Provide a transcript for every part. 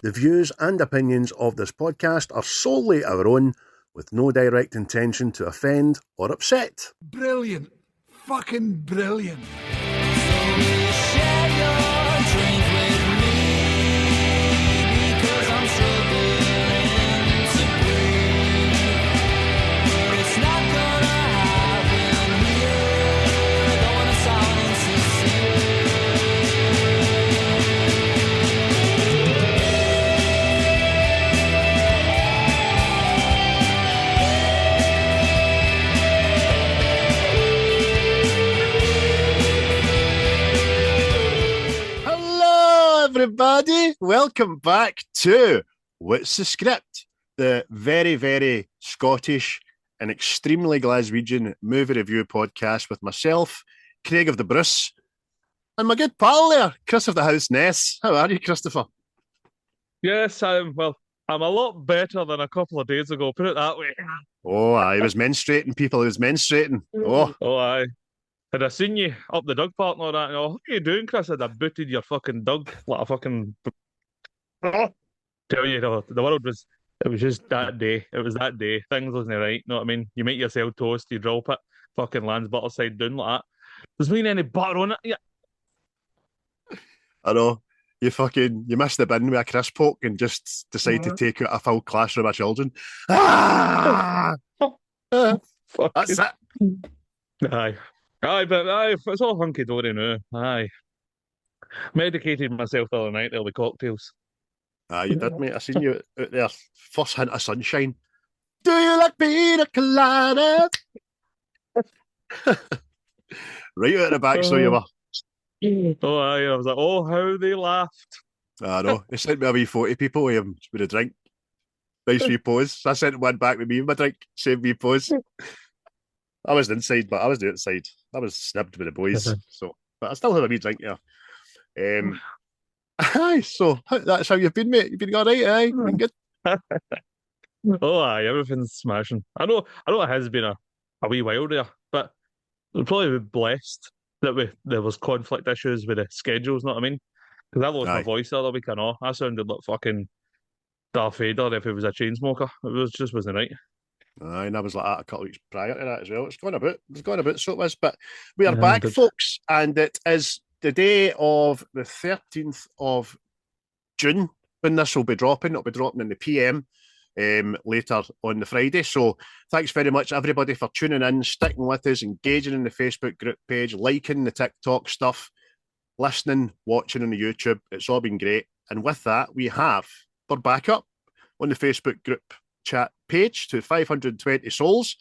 The views and opinions of this podcast are solely our own, with no direct intention to offend or upset. Brilliant. Fucking brilliant. Everybody, welcome back to What's the Script, the very, very Scottish and extremely Glaswegian movie review podcast with myself, Craig of the Bruce, and my good pal there, Chris of the House Ness. How are you, Christopher? Yes, I'm a lot better than a couple of days ago, put it that way. Oh, I was menstruating, people. I was menstruating. Oh, aye. Had I seen you up the dog park and all that, you know, what are you doing, Chris? Had I booted your fucking dog like a fucking... Tell you, the world was... It was just that day. It was that day. Things wasn't right, you know what I mean? You make yourself toast, you drop it, fucking lands butter side down like that. There's been any butter on it yet. I know. You missed the bin with a crisp poke and just decide to take out a full classroom of children. Ah! That's it. Aye. Aye, but it's all hunky-dory now. Aye. Medicated myself the other night, there'll be cocktails. Ah, you did, mate. I seen you out there. First hint of sunshine. Do you like pina colada? Right out of the back, so you were. Oh, aye. I was like, oh, how they laughed. I know. They sent me a wee 40 people with a drink. Nice wee pose. I sent one back with me and my drink. Same wee pose. I was inside, but I was outside. I was snibbed with the boys. So, but I still had a wee drink here. Aye, so that's how you've been, mate. You've been all right, aye? Been good? Oh, aye, everything's smashing. I know it has been a wee while there, but we'll probably be blessed that there was conflict issues with the schedules, know what I mean? Because I lost my voice the other week, I know. I sounded like fucking Darth Vader if he was a chain smoker. Just wasn't right. Aye, and I was like that a couple of weeks prior to that as well. It's going about, so it was. But we are back, folks, and it is the day of the 13th of June when this will be dropping. It'll be dropping in the PM later on the Friday. So thanks very much, everybody, for tuning in, sticking with us, engaging in the Facebook group page, liking the TikTok stuff, listening, watching on the YouTube. It's all been great. And with that, we're back up on the Facebook group chat page to 520 souls.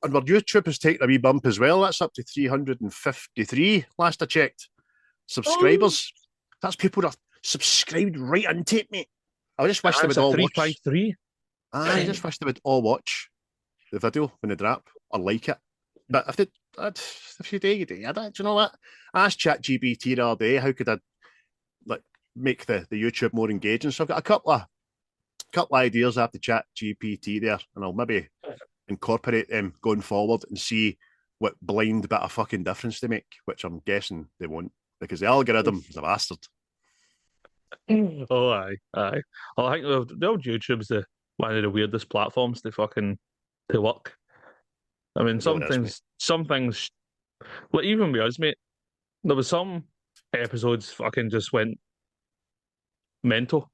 And our YouTube has taken a wee bump as well. That's up to 353 last I checked. Subscribers. That's people that are subscribed right into it, mate. I just wish they would all 353. I just wish they would all watch the video when they drop or like it. But if you do, you do. Do you know what? I asked ChatGPT the other day, how could I make the YouTube more engaging? So I've got a couple of ideas after ChatGPT there, and I'll maybe incorporate them going forward and see what blind bit of fucking difference they make, which I'm guessing they won't, because the algorithm is a bastard. Oh, aye. Well, I think the old YouTube's one of the weirdest platforms to work. I mean, some things, like even with us, mate, there was some episodes fucking just went mental.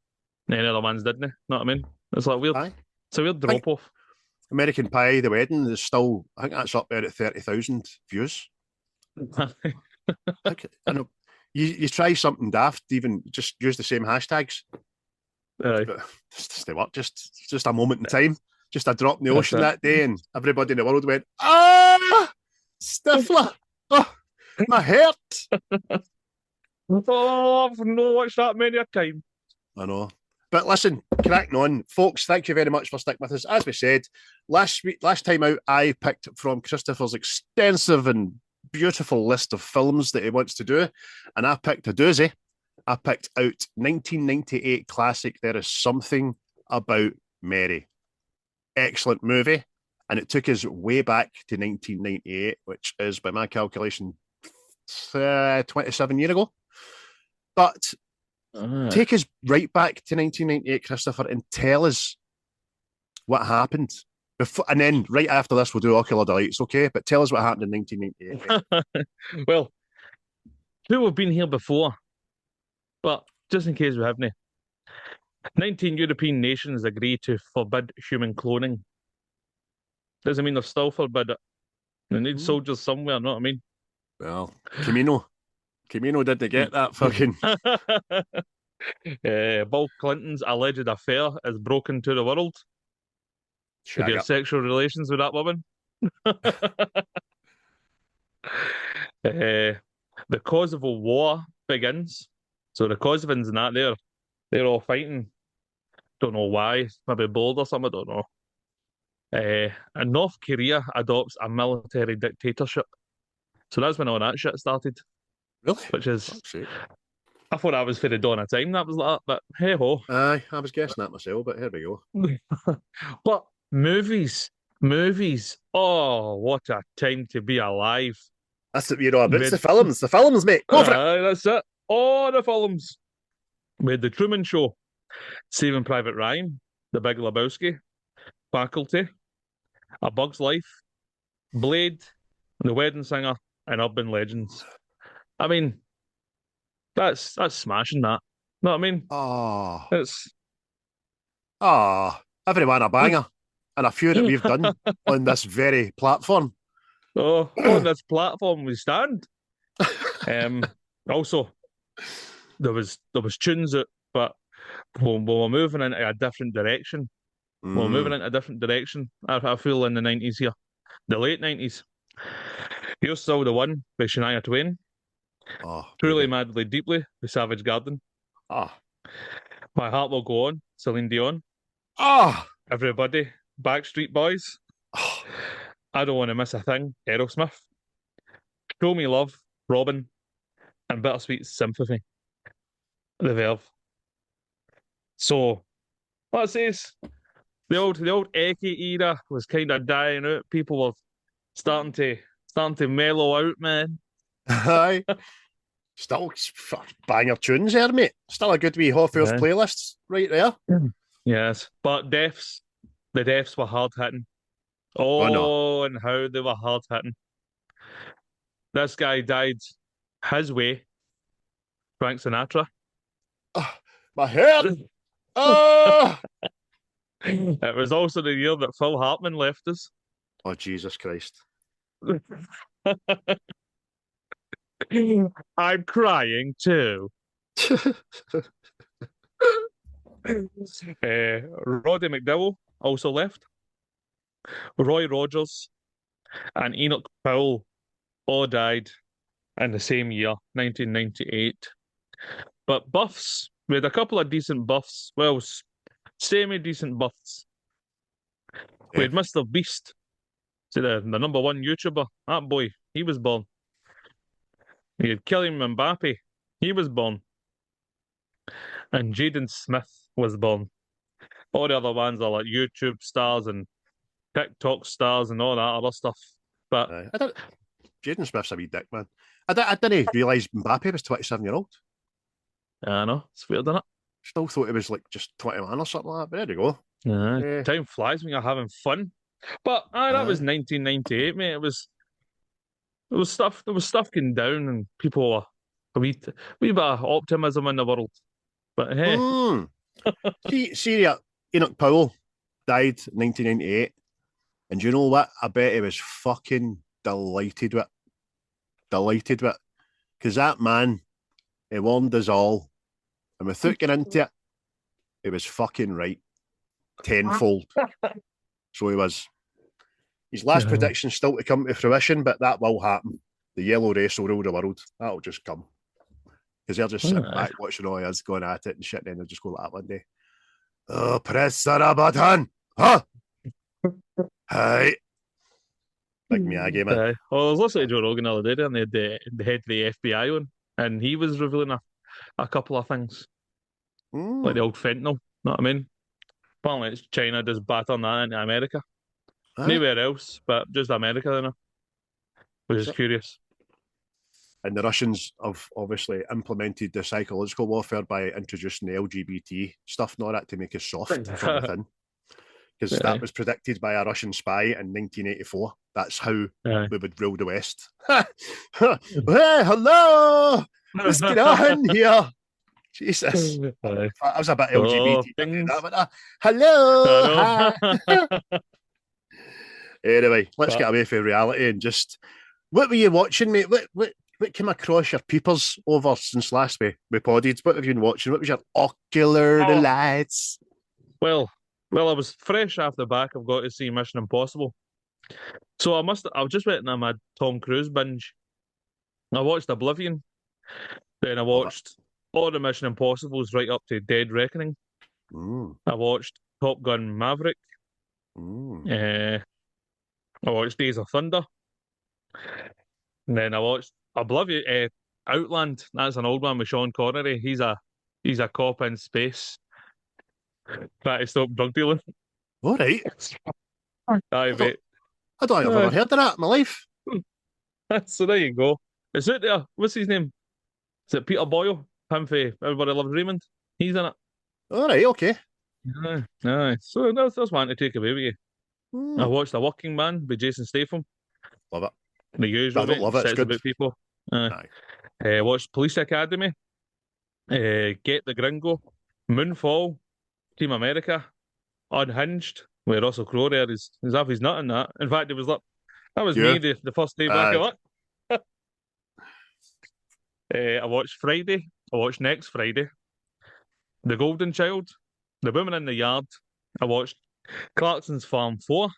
And other ones didn't. Know what I mean? It's like weird. Aye. It's a weird drop off. American Pie, the wedding, is still, I think that's up there at 30,000 views. I know. You try something daft, even just use the same hashtags. Aye. Just they work. Just a moment in time. Just a drop in the ocean that day, and everybody in the world went, Stifler! Oh, my heart! Oh, I've not watched that many a time. I know. But listen, cracking on, folks, thank you very much for sticking with us. As we said, last time out, I picked from Christopher's extensive and beautiful list of films that he wants to do, and I picked a doozy. I picked out 1998 classic There Is Something About Mary. Excellent movie, and it took us way back to 1998, which is, by my calculation, 27 years ago. But Take us right back to 1998, Christopher, and tell us what happened. Before, and then right after this, we'll do Ocular Delights, okay? But tell us what happened in 1998. Well, who have been here before? But just in case we haven't, 19 European nations agree to forbid human cloning. Doesn't mean they've still forbid it. They need soldiers somewhere, know what I mean? Well, Camino didn't get that fucking. Bill Clinton's alleged affair is broken to the world. Did he have sexual relations with that woman? The Kosovo War begins. So the Kosovans and that they're all fighting. Don't know why. Maybe bored or something. I don't know. And North Korea adopts a military dictatorship. So that's when all that shit started. Really? Which is, I thought I was for the dawn of time. That was like that, but hey ho. Aye, I was guessing that myself, but here we go. But movies. Oh, what a time to be alive. That's what you're about. It's the films, mate. Go for it. That's it. Oh, the films. We had The Truman Show, Saving Private Ryan, The Big Lebowski, Faculty, A Bug's Life, Blade, The Wedding Singer, and Urban Legends. I mean, that's smashing that. Know what I mean? Oh. It's everyone a banger. And a few that we've done on this very platform. Oh, on this platform we stand. Also, there was tunes that, but we're moving into a different direction. We're moving into a different direction. I feel in the 90s here, the late 90s. You're Still the One by Shania Twain. Truly, Madly, Deeply by Savage Garden. My Heart Will Go On, Celine Dion. Everybody, Backstreet Boys. I Don't Want to Miss a Thing, Aerosmith. Show Me Love, Robin. And Bittersweet Sympathy, The Verve. So, let's say the old Eki era was kind of dying out. People were starting to mellow out, man. Aye. Still banger tunes there, mate. Still a good wee Hot Fuzz playlist right there. Yes, but the deaths were hard hitting. Oh no. And how they were hard hitting. This guy died his way. Frank Sinatra. My head. It was also the year that Phil Hartman left us. Oh, Jesus Christ. I'm crying too. Roddy McDowell also left. Roy Rogers and Enoch Powell all died in the same year, 1998. But buffs, we had a couple of decent buffs. Well, semi-decent buffs. We had Mr. Beast, so the number one YouTuber. That boy, he was born. We had Kylian Mbappe, he was born. And Jaden Smith was born. All the other ones are like YouTube stars and TikTok stars and all that other stuff. But Jaden Smith's a wee dick, man. I didn't realise Mbappe was 27-year-old. I know, it's weird, isn't it? Still thought he was like just 21 or something like that, but there you go. Time flies when you're having fun. But that was 1998, mate. It was stuff. There was stuff going down, and people were a wee bit of optimism in the world. But hey, see, Enoch Powell died in 1998, and you know what? I bet he was fucking delighted with it, because that man, he warned us all, and without getting into it, he was fucking right, tenfold. So he was. His last prediction's still to come to fruition, but that will happen. The yellow race will rule the world. That'll just come. Because they'll just sit back watching all of us going at it and shit, and then they'll just go like that one day. Oh, press a button! Huh? Hey. Like Miyagi, man. Well, I was listening to Joe Rogan the other day, and they had the head of the FBI on, and he was revealing a couple of things. Like the old fentanyl, know what I mean? Apparently it's China just battering that into America. Anywhere else, but just America, you know. Which is curious. And the Russians have obviously implemented the psychological warfare by introducing the LGBT stuff and all that to make us soft from within. Because that was predicted by a Russian spy in 1984. That's how we would rule the West. Hey, hello! What's going on here? Jesus. I was a bit LGBT. Hello! Hi. Anyway, let's get away from reality and just... What were you watching, mate? What came across your peepers over since last we podded? What have you been watching? What was your ocular delights? Well, I was fresh off the back. I've got to see Mission Impossible. So I just went on my Tom Cruise binge. I watched Oblivion. Then I watched all the Mission Impossibles right up to Dead Reckoning. I watched Top Gun Maverick. I watched Days of Thunder. And then I watched Oblivion, Outland. That's an old one with Sean Connery. He's a cop in space trying to stop drug dealing. All right. I bet. I don't think I've ever heard of that in my life. So there you go. Is it there? What's his name? Is it Peter Boyle? Him for Everybody Loves Raymond? He's in it. All right, okay. Aye. So that's one to take away with you. I watched The Working Man by Jason Statham. Love it. The usual. I don't love it. It's good. About people. Watched Police Academy. Get the Gringo. Moonfall. Team America. Unhinged. Where Russell Crowe there is off his nut in that. In fact, it was like that was me the first day back of it. I watched Friday. I watched Next Friday. The Golden Child. The Woman in the Yard. I watched Clarkson's Farm 4.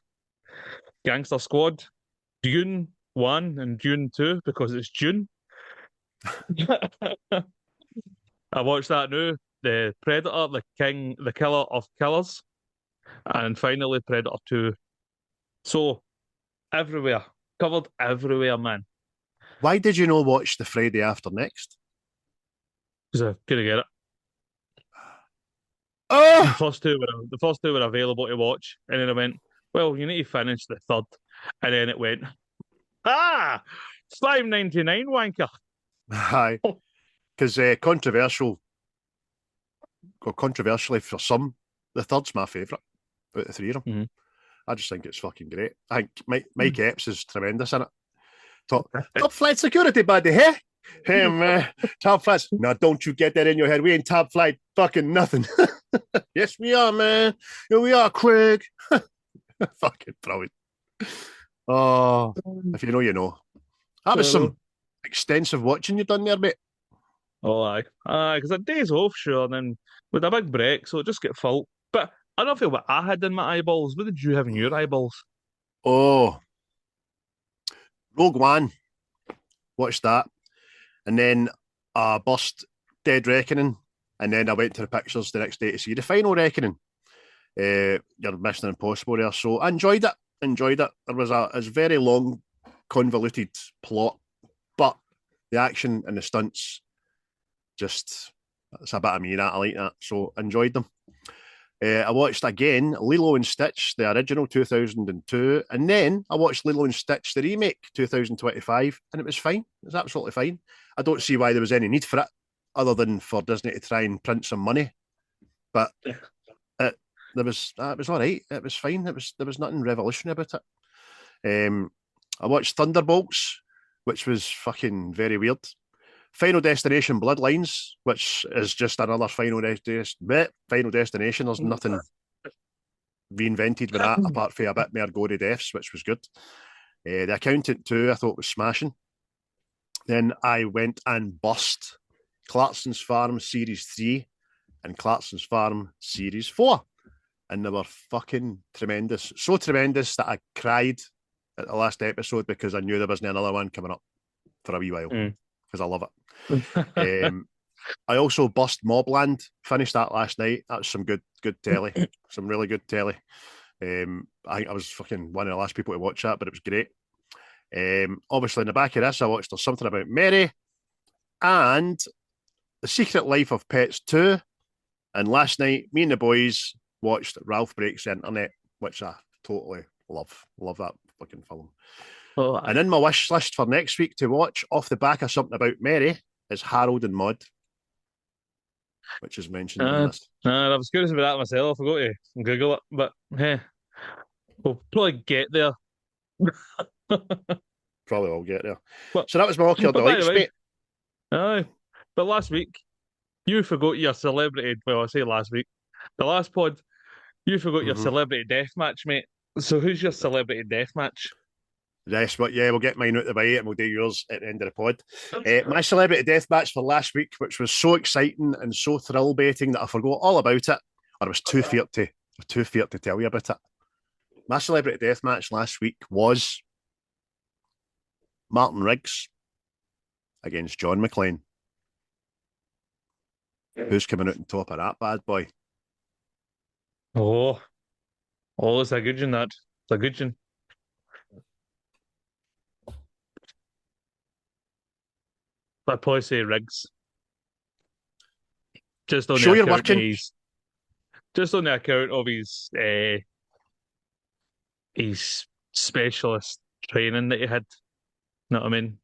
Gangster Squad. Dune 1 and Dune 2 because it's June. I watched that now. The Predator, the Killer of Killers. And finally Predator 2. So, everywhere. Covered everywhere, man. Why did you not watch the Friday after next? Because I couldn't get it. Oh! The first two were available to watch. And then I went, well, you need to finish the third. And then it went, $5.99 wanker. Aye. Because controversially for some, the third's my favourite out of the three of them. Mm-hmm. I just think it's fucking great. I think Mike Epps is tremendous in it. Top flight security, buddy, hey? Hey, man. Top flights. Now, don't you get that in your head. We ain't top flight fucking nothing. Yes, we are, man. Here we are, Craig. Fucking brilliant. Oh, if you know, you know. That was some extensive watching you done there, mate. Oh, aye. Because a day's off, sure, and then with a big break, so it just get full. But I don't feel what I had in my eyeballs. What did you have in your eyeballs? Oh, Rogue One. Watched that. And then I bust Dead Reckoning. And then I went to the pictures the next day to see the final Reckoning. Your Mission Impossible there. So I enjoyed it. There was a very long, convoluted plot, but the action and the stunts, it's a bit of me, that I like that. So enjoyed them. I watched again Lilo and Stitch, the original 2002, and then I watched Lilo and Stitch, the remake 2025, and it was fine. It was absolutely fine. I don't see why there was any need for it, other than for Disney to try and print some money. But it was all right. It was fine. There was nothing revolutionary about it. I watched Thunderbolts, which was fucking very weird. Final Destination Bloodlines, which is just another Final Destination. There's nothing reinvented with that apart from a bit more gory deaths, which was good. The Accountant 2 I thought was smashing. Then I went and bust Clarkson's Farm Series 3 and Clarkson's Farm Series 4. And they were fucking tremendous. So tremendous that I cried at the last episode because I knew there wasn't another one coming up for a wee while. Because I love it. I also bust Mobland. Finished that last night. That's some good telly. Some really good telly. I think I was fucking one of the last people to watch that, but it was great. Obviously, in the back of this, I watched There's Something About Mary and The Secret Life of Pets 2. And last night, me and the boys watched Ralph Breaks the Internet, which I totally love. Love that fucking film. Oh, And in my wish list for next week to watch, off the back of something about Mary, is Harold and Maude, which is mentioned in this. I was curious about that myself. I forgot to Google it, but hey, we'll probably get there. Probably will get there. But So that was my awkward but by the delights, way, mate. aye. But last week you forgot your celebrity. Well, I say last week, the last pod, you forgot your celebrity death match, mate. So who's your celebrity death match? Yes, but yeah, we'll get mine out of the way and we'll do yours at the end of the pod. My celebrity death match for last week, which was so exciting and so thrill baiting that I forgot all about it, or I was too feared to tell you about it. My celebrity death match last week was Martin Riggs against John McClane. Who's coming out on top of that bad boy? Oh, it's a good one, that. It's a good one. I'd probably say Riggs. Just on Show the you're account working. just on the account of his specialist training that he had. You know what I mean?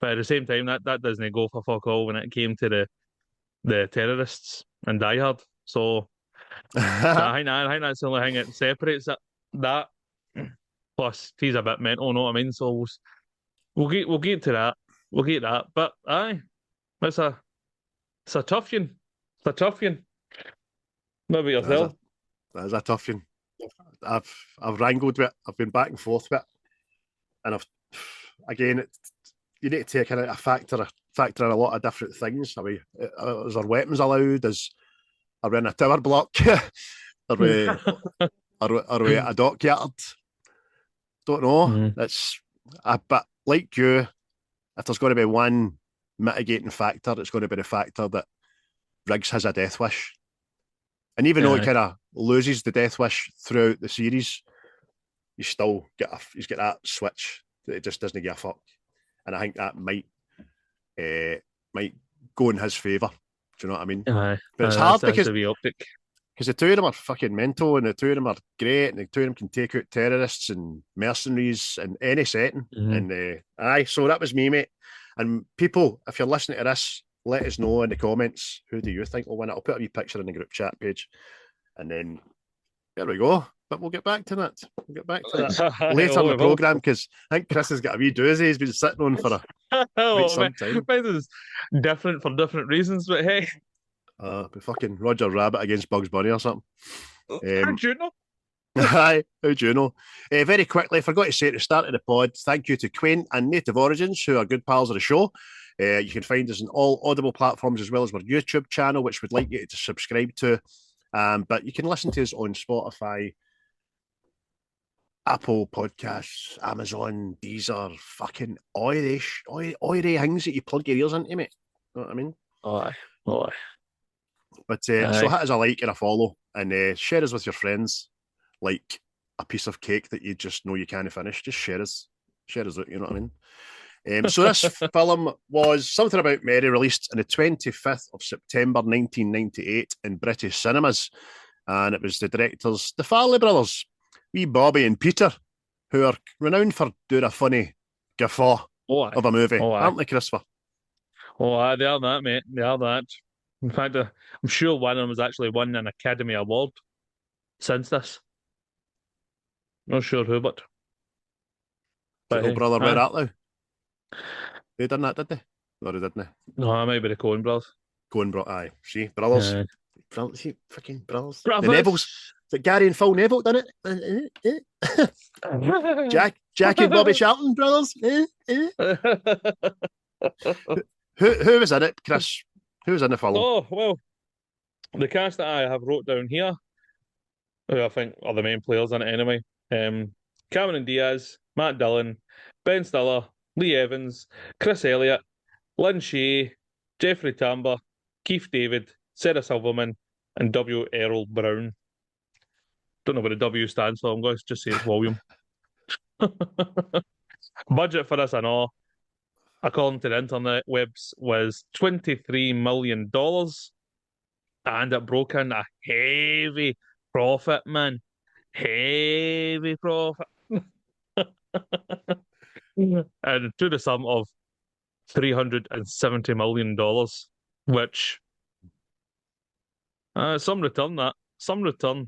But at the same time, that doesn't go for fuck all when it came to the terrorists and Die Hard. So I think that's the only thing that separates that. Plus, he's a bit mental, know what I mean? So we'll get to that. We'll get that. But aye, it's a it's a tough one. It's a tough one. What about yourself? That is a tough one. I've wrangled with it. I've been back and forth with it, and again, you need to take in a factor in a lot of different things. I mean, is our weapons allowed? Are we in a tower block? are we are we at a dockyard? Don't know. It's but like you, if there's going to be one mitigating factor, it's going to be the factor that Riggs has a death wish. And even though he kind of loses the death wish throughout the series, he's got that switch that it just doesn't give a fuck. And I think that might go in his favour. Do you know what I mean? Aye. But it's hard because the optic. The two of them are fucking mental and the two of them are great and the two of them can take out terrorists and mercenaries in any setting. And so that was me, mate. And people, if you're listening to this, let us know in the comments, who do you think will win it? I'll put a wee picture in the group chat page. And then there we go. But we'll get back to that. We'll get back to that later in the programme because I think Chris has got a wee doozy he's been sitting on for quite some time. Mine is different for different reasons, but hey. Be fucking Roger Rabbit against Bugs Bunny or something. How do you know? Hi, how do you know? Very quickly, I forgot to say at the start of the pod, thank you to Quaint and Native Origins, who are good pals of the show. You can find us on all Audible platforms as well as our YouTube channel, which we'd like you to subscribe to. But you can listen to us on Spotify, Apple Podcasts, Amazon, Deezer, fucking all the things that you plug your ears into, mate. You know what I mean? Aye. But so hit us a like and a follow and share us with your friends like a piece of cake that you just know you can't finish. Just share us out, you know what I mean? So this film was Something About Mary, released on the 25th of September 1998 in British cinemas. And it was the directors, the Farley brothers, wee Bobby and Peter, who are renowned for doing a funny guffaw of a movie. Aren't they, Christopher? They are that, mate. They are that. In fact, I'm sure one of them has actually won an Academy Award since this. Not sure who, but Little brother, where art thou? They done that, did they? No, they didn't. No, it might be the Coen brothers. Aye. See, brothers. See, fucking brothers. The Nevilles. Is it Gary and Phil Neville done it? Jackie and Bobby Charlton brothers. Who was in it, Chris? Who was in the film? Oh, well, the cast that I have wrote down here, who I think are the main players in it anyway. Cameron Diaz, Matt Dillon, Ben Stiller, Lee Evans, Chris Elliott, Lynn Shay, Jeffrey Tambor, Keith David, Sarah Silverman, and W. Errol Brown. Don't know what the W stands for. I'm going to just say it's volume. Budget for this, I know, according to the internet webs, was $23 million. And it broke in a heavy profit, man. Heavy profit. and to the sum of $370 million, which some return that. Some return.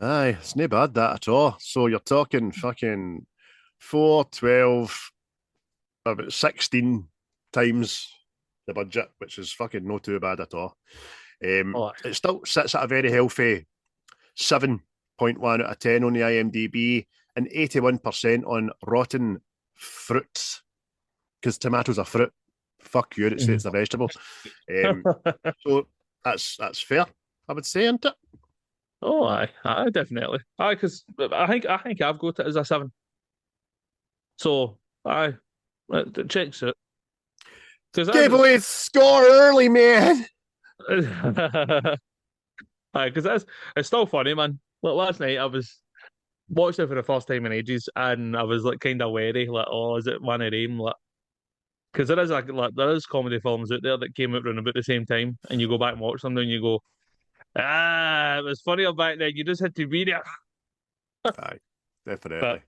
Aye, it's not bad that at all. So you're talking fucking 4, 12, about 16 times the budget, which is fucking not too bad at all. It still sits at a very healthy 7.1 out of 10 on the IMDb and 81% on Rotten Fruits, because tomatoes are fruit. Fuck you, it's a vegetable. So that's fair, I would say, isn't it? Oh, aye, definitely. Aye, because I think I've got it as a 7. So, aye, it checks it. Gave away score early, man. Aye, because it's still funny, man. Like last night, I was watching it for the first time in ages, and I was like kind of wary, like, oh, is it one of them? Like, because there is there is comedy films out there that came out around about the same time, and you go back and watch them, and you go, it was funnier back then. You just had to be there. Aye, definitely.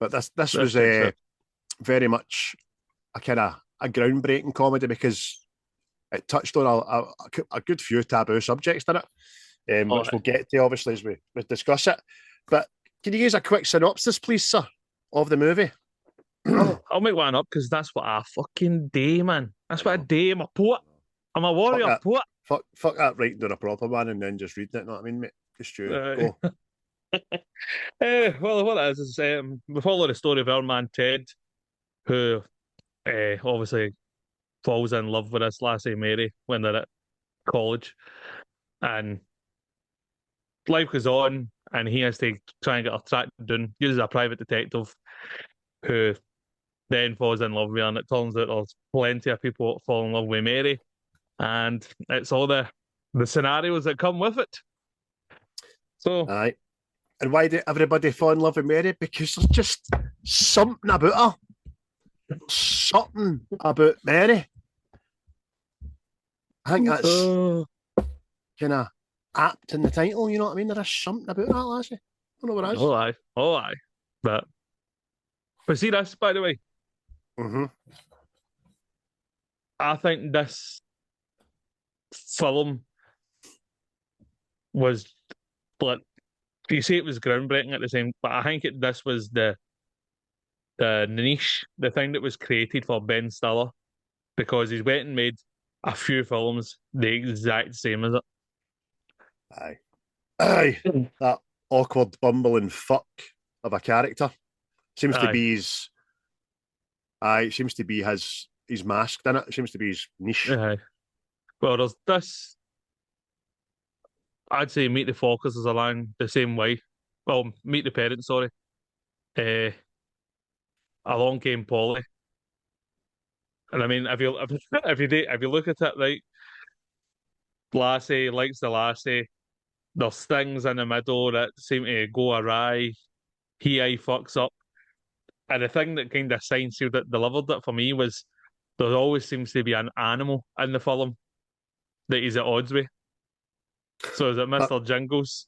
But this was very much a kind of a groundbreaking comedy, because it touched on a good few taboo subjects in it, which we'll get to obviously as we discuss it. But can you give us a quick synopsis, please, sir, of the movie? I'll make one up, because that's what I fucking do, man. That's what I do. I'm a poet. I'm a warrior poet. Fuck that writing down a proper one and then just reading it, know what I mean, mate? Just go. Well, what it is we follow the story of our man Ted, who obviously falls in love with this lassie Mary when they're at college, and life goes on, and he has to try and get her tracked down. Uses a private detective who then falls in love with her, and it turns out there's plenty of people that fall in love with Mary, and it's all the scenarios that come with it. So, aye. And why did everybody fall in love with Mary? Because there's just something about her. Something about Mary. I think that's kind of apt in the title, you know what I mean? There is something about that lassie. I don't know what it is. Oh, aye. But see this, by the way. Mm-hmm. I think this film was, like, you say it was groundbreaking at the same, but I think this was the niche, the thing that was created for Ben Stiller, because he's went and made a few films the exact same as it. Aye. That awkward bumbling fuck of a character seems to be his. It seems to be his mask, doesn't it? It seems to be his niche. Aye. Well, there's this. I'd say Meet the Fockers is along the same way. Well, Meet the Parents, sorry. Along Came Polly. And I mean, if you look at it, right, lassie likes the lassie. There's things in the middle that seem to go awry. He fucks up. And the thing that kind of sealed it, delivered it for me, was there always seems to be an animal in the film that he's at odds with. So is it Mr. Jingles,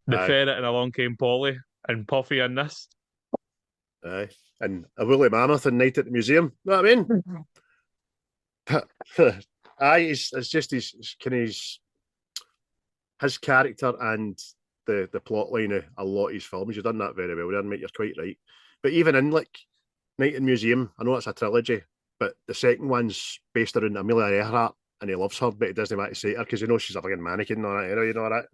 the ferret, and Along Came Polly, and Puffy in this? Aye. And a woolly mammoth and Night at the Museum. You know what I mean? Aye, it's just his character and the plot line of a lot of his films. You've done that very well there, mate. You're quite right. But even in like Night in the Museum, I know it's a trilogy, but the second one's based around Amelia Earhart, and he loves her, but he doesn't want to say her because he knows she's a fucking mannequin and all that, you know that.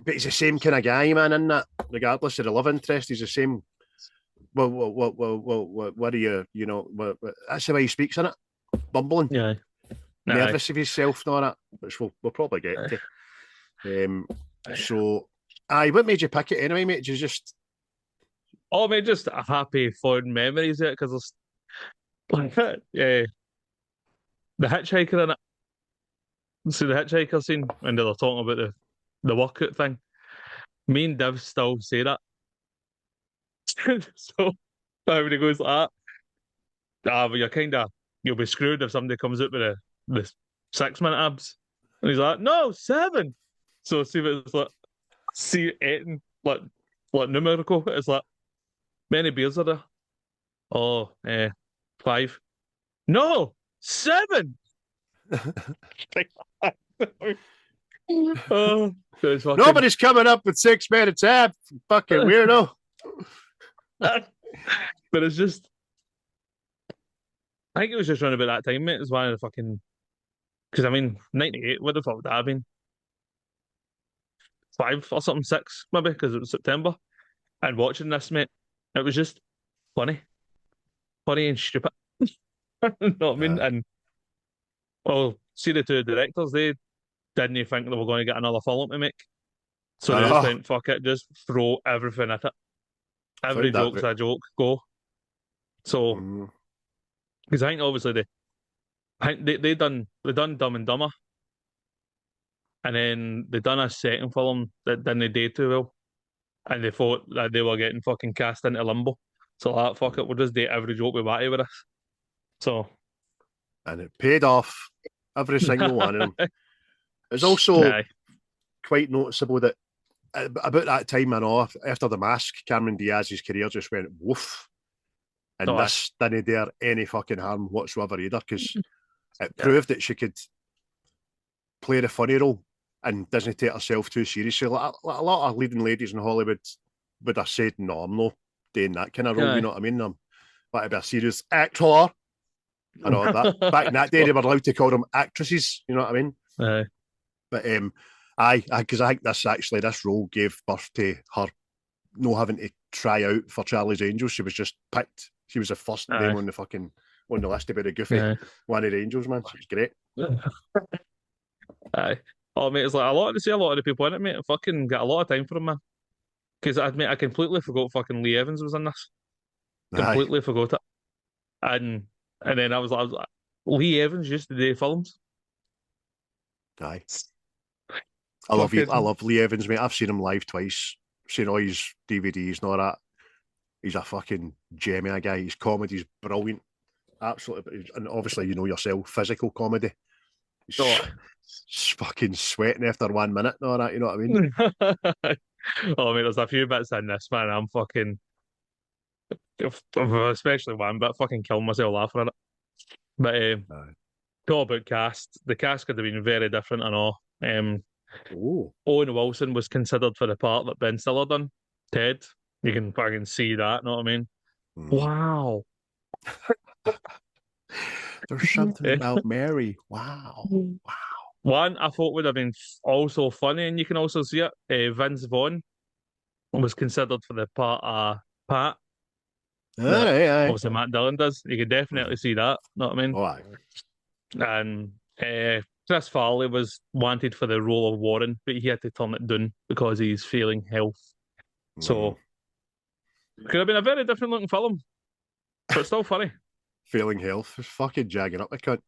But he's the same kind of guy, man, in that. Regardless of the love interest, he's the same. Well, what are you? You know, that's the way he speaks, isn't it? Bumbling, nervous of himself and all that, which we'll probably get to. So, what made you pick it anyway, mate? Did you just? Oh, mate, just a happy, fond memories of it, because there's the hitchhiker in it. See the hitchhiker scene when they're talking about the workout thing. Me and Div still say that. So everybody goes like that. But you'll be screwed if somebody comes out with the 6-minute abs. And he's like, no, 7. So see if it's like C8, like numerical. It's like, many beers are there? Oh, 5. No, 7. Oh, it's fucking. Nobody's coming up with 6 men at a time. Fucking weirdo. But it's just, I think it was just around about that time, mate. It was one of the fucking, because I mean, 98, what the fuck would that have been? 5 or something, 6 maybe, because it was September. And watching this, mate, it was just funny, funny and stupid. You know what I mean? And well, see the two directors, they didn't think they were going to get another film to make. So I they just know. went, fuck it, just throw everything at it. I Every found that joke's a joke, go. So, mm, because I think obviously they done Dumb and Dumber, and then they done a second film that didn't do too well, and they thought that they were getting fucking cast into limbo. So like, fuck it, we'll just do every joke we want to with us. So, and it paid off. Every single one of them. It's also aye, quite noticeable that about that time, I know, after The Mask, Cameron Diaz's career just went woof. And aye, this didn't do any fucking harm whatsoever either, because it yeah, proved that she could play the funny role and doesn't take herself too seriously. Like a lot of leading ladies in Hollywood would have said, no, I'm not doing that kind of role, you aye. know what I mean? I'm want to be a serious actor. I know that back in that day they were allowed to call them actresses, you know what I mean? Aye, But I because I think this role gave birth to her no having to try out for Charlie's Angels. She was just picked. She was the first name aye, on the fucking on the list to be the goofy aye. one of the Angels, man. She was great. Aye. Oh, mate, it's like a lot to see a lot of the people in it, mate. I fucking got a lot of time for him, man. Because I admit I completely forgot fucking Lee Evans was in this. Aye, Completely forgot it. And then I was like, Lee Evans used to do films. aye. I Fucking love Lee Evans, mate. I've seen him live twice. Seen all his DVDs and all that. He's a fucking gem of a guy. His comedy's brilliant. Absolutely. And obviously, you know yourself, physical comedy. He's oh. fucking sweating after 1 minute and all that, you know what I mean? Oh, mate, there's a few bits in this, man. I'm fucking, especially one bit, fucking killing myself laughing at it. But Aye. talk about cast. The cast could have been very different and all. Oh. Owen Wilson was considered for the part that Ben Stiller done. Ted, you can fucking see that. Know what I mean? Mm. Wow. There's something about Mary. Wow. Wow. One I thought would have been also funny, and you can also see it. Vince Vaughn was considered for the part of Pat All that right, aye. obviously Matt Dillon does. You could definitely Mm. see that. Know what I mean? Oh, aye. And Chris Farley was wanted for the role of Warren, but he had to turn it down because he's failing health. Mm. So could have been a very different looking film, but still funny. Failing health. Just fucking jagging up the cunt.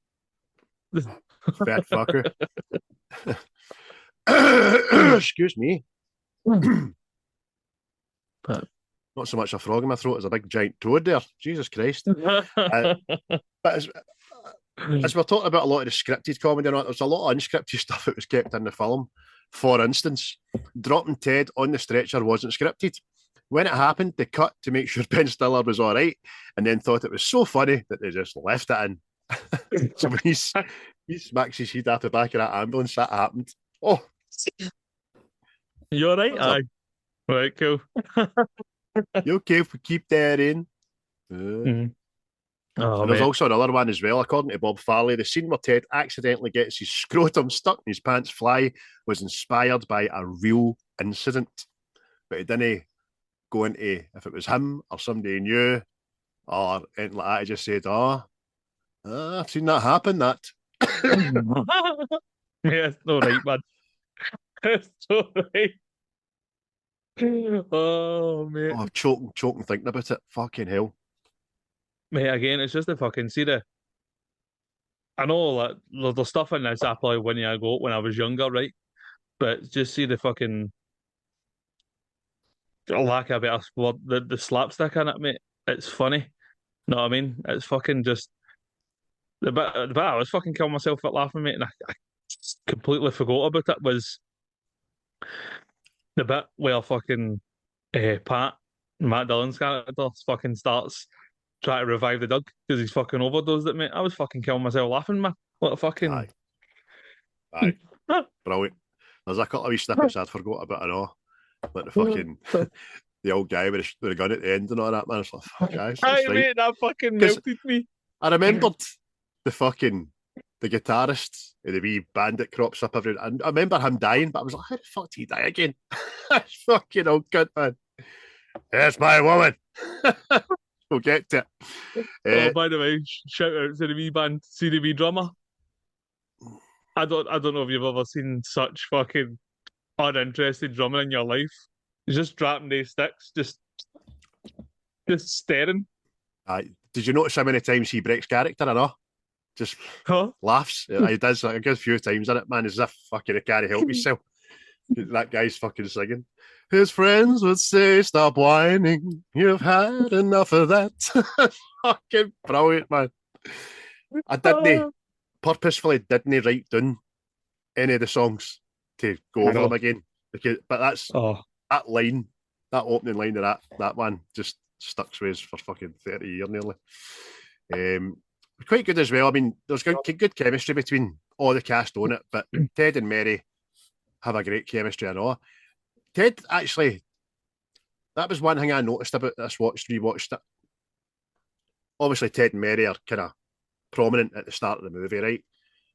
Fat fucker. Excuse me. But Not so much a frog in my throat as a big giant toad there. Jesus Christ. But as we're talking about a lot of the scripted comedy, there's a lot of unscripted stuff that was kept in the film. For instance, dropping Ted on the stretcher wasn't scripted. When it happened, they cut to make sure Ben Stiller was all right, and then thought it was so funny that they just left it in. So when he smacks his head off the back of that ambulance, that happened. Oh, you all right? what's up? Aye. Right, cool. You okay if we keep that in? Mm. Oh, And there's mate. also another one as well, according to Bob Farley. The scene where Ted accidentally gets his scrotum stuck in his pants fly was inspired by a real incident. But he didn't go into if it was him or somebody he knew or anything like that. He just said, I've seen that happen, that. Yeah, it's no right, man. It's no right. Oh, mate. Oh, choking thinking about it. Fucking hell. Mate, again, it's just the fucking see the. I know that the stuff in this I probably wouldn't have got when I was younger, right? But just see the fucking lack of a better word, the slapstick in it, mate. It's funny. Know what I mean? It's fucking just the bit I was fucking killing myself at laughing, mate, and I completely forgot about it was the bit where fucking Pat, Matt Dillon's character, fucking starts try to revive the Doug because he's fucking overdosed it, mate. I was fucking killing myself laughing, man. What a fucking. Aye. Brilliant. There's a couple of wee snippets I'd forgot about and all. Like the fucking the old guy with the gun at the end and all that, man. It's like, fuck, guys. Aye, Right. mate, that fucking melted me. I remembered the guitarist and the wee bandit crops up every. I remember him dying, but I was like, how the fuck did he die again? That's fucking old good, man. That's my woman. We'll get to it. By the way, shout out to the wee band, see the wee drummer. I don't know if you've ever seen such fucking uninterested drumming in your life. He's just dropping these sticks, just staring. Did you notice how many times he breaks character or not? Just laughs. He does like a good few times in it, man. As if fucking he can't help himself. That guy's fucking singing. His friends would say, "Stop whining. You've had enough of that." Fucking brilliant, man. I purposefully didn't write down any of the songs to go over them again. But that's that line, that opening line of that one just stuck with us for fucking 30 years nearly. Quite good as well. I mean, there's good chemistry between all the cast on it, but Ted and Mary have a great chemistry and all. Ted, actually, that was one thing I noticed about this rewatched it. Obviously, Ted and Mary are kind of prominent at the start of the movie, right?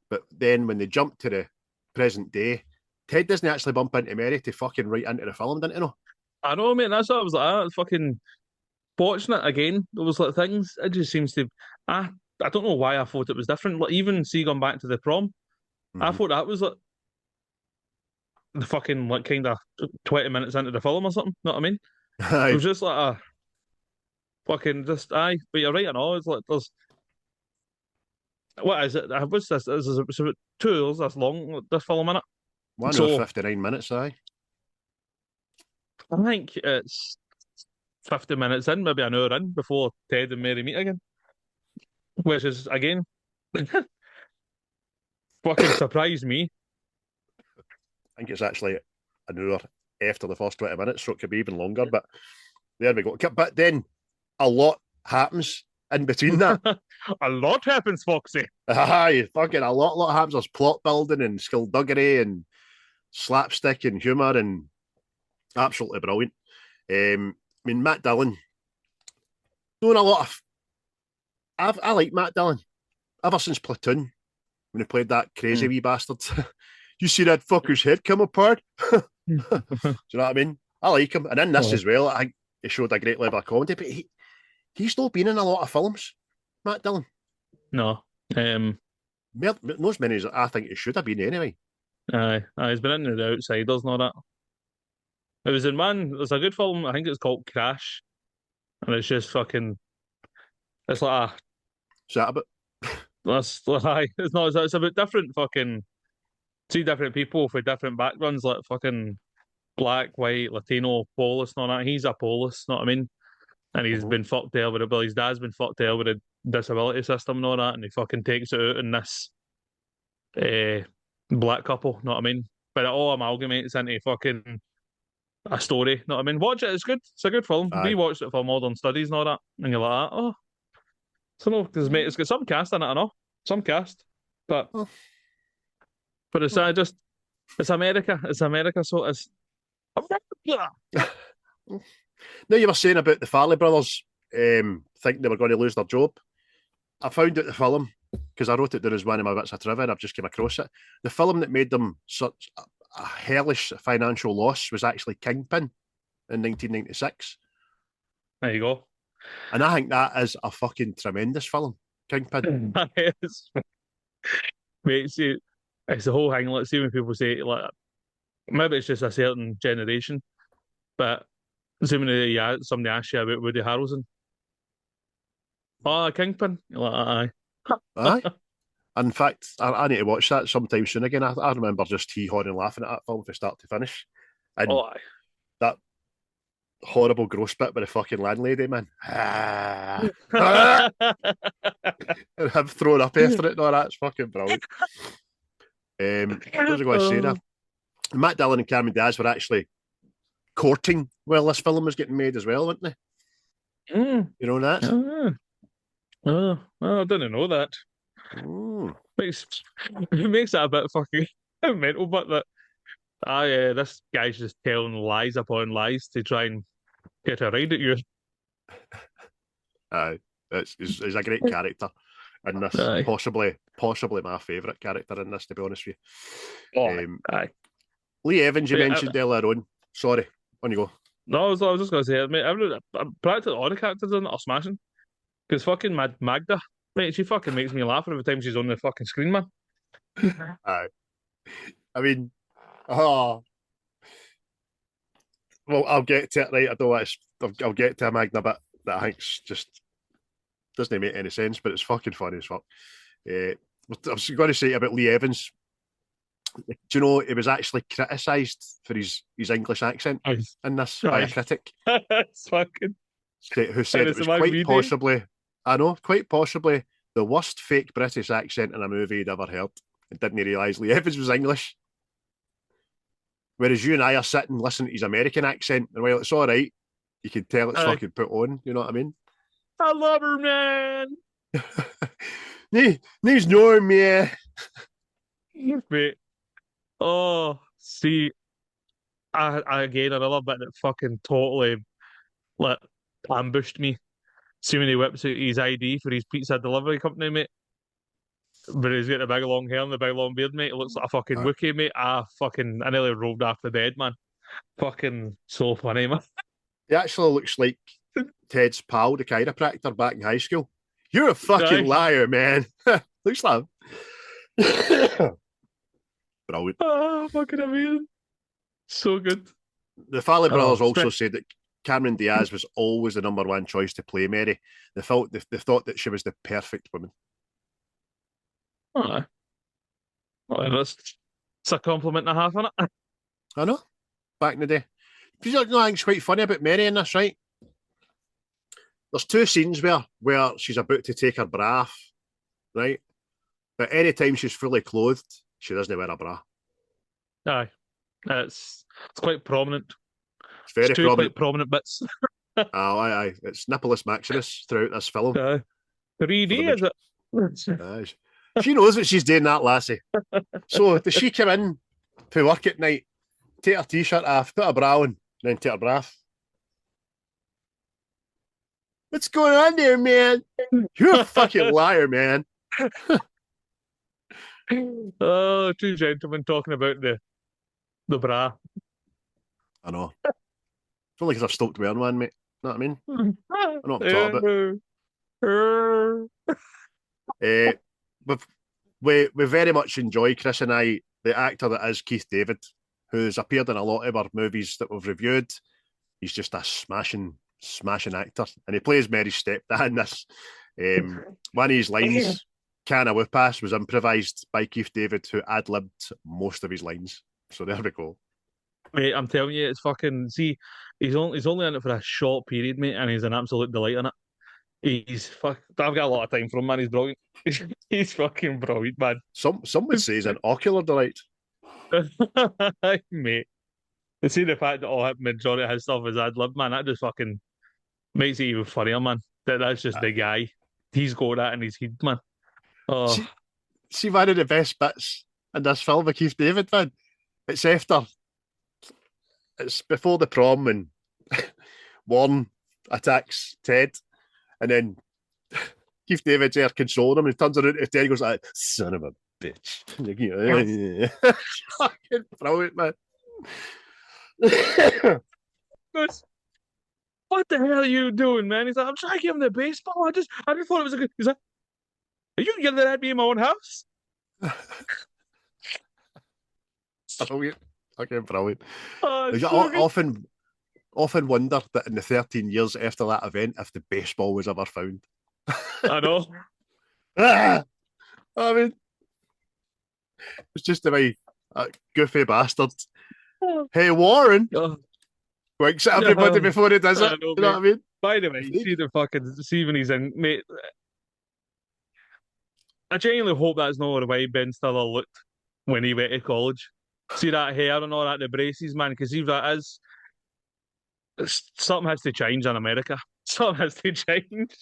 But then when they jump to the present day, Ted doesn't actually bump into Mary to fucking right into the film, didn't he? No? I know, mate. That's what I was like. I was fucking watching it again. There was like things. It just seems to. I don't know why I thought it was different. Like even going back to the prom, I thought that was like the fucking like kind of 20 minutes into the film or something. Know what I mean? Aye. It was just like a fucking just aye. But you're right, and all it's like there's. What is it? What's this? Is it about 2 hours? That's long. This film, innit? 1 hour 59 minutes. Aye. I think it's 50 minutes in, maybe an hour in before Ted and Mary meet again, which is again fucking surprised me. I think it's actually an hour after the first 20 minutes, so it could be even longer. But there we go. But then a lot happens in between that. A lot happens, Foxy. Aye, fucking a lot happens. There's plot building and skullduggery and slapstick and humour and absolutely brilliant. I mean, Matt Dillon doing a lot of. I like Matt Dillon ever since Platoon when he played that crazy wee bastard. You see that fucker's head come apart? Do you know what I mean? I like him, and in this as well, I think he showed a great level of comedy. But he's not been in a lot of films, Matt Dillon. No, not as many as I think he should have been anyway. Aye, he's been in The Outsiders and all that. It was in there's a good film, I think it's called Crash. And it's just fucking it's like Is that about? that's like it's not it's about different fucking 3 different people with different backgrounds, like fucking black, white, Latino, Polish and all that. He's a Polish, know what I mean? And he's been fucked there with it, but his dad's been fucked there with a disability system and all that, and he fucking takes it out in this black couple, know what I mean? But it all amalgamates into fucking a story, know what I mean? Watch it, it's good. It's a good film. Aye. We watched it for Modern Studies and all that, and you're like, oh, so no, because mate, it's got some cast in it, I know, some cast, but it's just it's America, so it's. Now you were saying about the Farley brothers thinking they were going to lose their job. I found out the film because I wrote it down as one of my bits of trivia and I've just came across it. The film that made them such a hellish financial loss was actually Kingpin in 1996. There you go. And I think that is a fucking tremendous film, Kingpin. Mate, see, it's the whole thing. Let's see when people say like maybe it's just a certain generation, but assuming somebody asks you about Woody Harrelson, Kingpin, you're like, aye. In fact, I need to watch that sometime soon again. I remember just hee-hawing and laughing at that film from start to finish. And that horrible gross bit with the fucking landlady, man. And him throwing up after it. No, that's fucking brilliant. What was I going to say now? Matt Dillon and Cameron Diaz were actually courting while this film was getting made as well, weren't they? You know that? I didn't know that. Mm. Makes it makes that a bit fucking mental, but that this guy's just telling lies upon lies to try and get a ride at you. He's a great character in this. Aye. Possibly my favourite character in this, to be honest with Oh, you. aye. Lee Evans, you Yeah, mentioned earlier on. Sorry, on you go. no, I was just gonna say, mate, practically all the characters in it are smashing. Because fucking Magda, mate, she fucking makes me laugh every time she's on the fucking screen, man. Aye. I mean, oh, well, I'll get to it, right? I don't want to, I'll get to a Magna bit that I think's just doesn't make any sense, but it's fucking funny as fuck. I was going to say about Lee Evans. Do you know he was actually criticised for his English accent Aye. in this by a critic It's fucking. who said it was quite possibly, I know, quite possibly the worst fake British accent in a movie he'd ever heard, and didn't realise Lee Evans was English. Whereas you and I are sitting listening to his American accent, and while it's all right, you can tell it's fucking put on. You know what I mean? I love her, man. Name's Norm, yeah. Mate. Oh, see, again another bit that fucking totally like ambushed me. See when he whips out his ID for his pizza delivery company, mate. But he's got the big long hair and the big long beard, mate. It looks like a fucking Wookiee, mate. I nearly rolled off the bed, man. Fucking so funny, man. He actually looks like Ted's pal, the chiropractor back in high school. You're a fucking liar, man. Looks like him. Brilliant. Oh, fucking amazing. So good. The Farley brothers also said that Cameron Diaz was always the number one choice to play Mary. They thought that she was the perfect woman. Oh, well, it's a compliment and a half, isn't it? I know. Back in the day. You know, I think it's quite funny about Mary in this, right? There's two scenes where she's about to take her bra off, right? But any time she's fully clothed, she doesn't wear a bra. Aye. It's quite prominent. It's very prominent. Quite prominent bits. Aye. It's Nicholas Maximus throughout this film. 3D, is it? Aye. She knows what she's doing, that lassie. So does she come in to work at night, take her t-shirt off, put her bra on, then take her bra off? What's going on there, man? You're a fucking liar, man. Oh, two gentlemen talking about the bra. I know. I feel like I've stopped wearing one, mate. Know what I mean? I know what I'm talking about. We very much enjoy, Chris and I, the actor that is Keith David, who's appeared in a lot of our movies that we've reviewed. He's just a smashing actor, and he plays Mary's stepdad in this. One of his lines, "Can a whoop ass," was improvised by Keith David, who ad-libbed most of his lines. So there we go. Mate, I'm telling you, it's fucking. See, he's only in it for a short period, mate, and he's an absolute delight in it. I've got a lot of time for him, man. He's brilliant. He's fucking brilliant, man. Some would say he's an ocular delight. Mate. To see the fact that majority of his stuff is ad lib, man, that just fucking makes it even funnier, man. That's just the guy. He's got that in his head, man. Oh. See one of the best bits in this film with Keith David, man. It's before the prom when Warren attacks Ted, and then Keith David's there consoling him, and he turns around to Ted and goes like, "Son of a bitch." Fucking brilliant, man. What the hell are you doing, man? He's like, "I'm trying to give him the baseball. I just thought it was a good." He's like, "Are you yelling at me in my own house?" Brilliant. Fucking brilliant. I often wonder that in the 13 years after that event, if the baseball was ever found. I know. I mean, it's just the way goofy bastard. Hey, Warren. Winks at everybody before he does it. You know what I mean? By the way, see when he's in, mate. I genuinely hope that's not the way Ben Stiller looked when he went to college. See that hair and all that, the braces, man, because if that is, something has to change in America. Something has to change.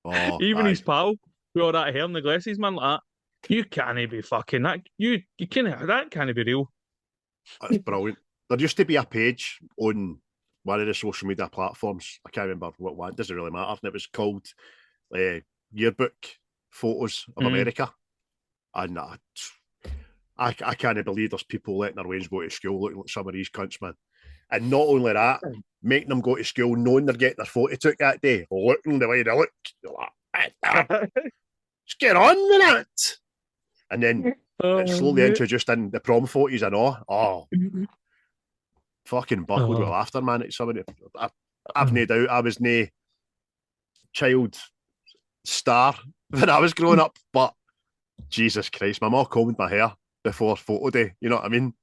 Oh, Even aye. his pal, with all that hair and the glasses, man, like that. You can't be fucking that. You can't. That can't be real. That's brilliant. There used to be a page on one of the social media platforms. I can't remember what one. It doesn't really matter. And it was called Yearbook Photos of America. And I can't believe there's people letting their ways go to school looking like some of these cunts, man. And not only that, making them go to school knowing they're getting their photo took that day, looking the way they look. You're like, just get on with it. And then it's slowly introduced in the prom photos and all. Oh, fucking buckled with laughter, man. It's somebody. I've no doubt I was no child star when I was growing up, but Jesus Christ, my mum combed my hair before photo day. You know what I mean?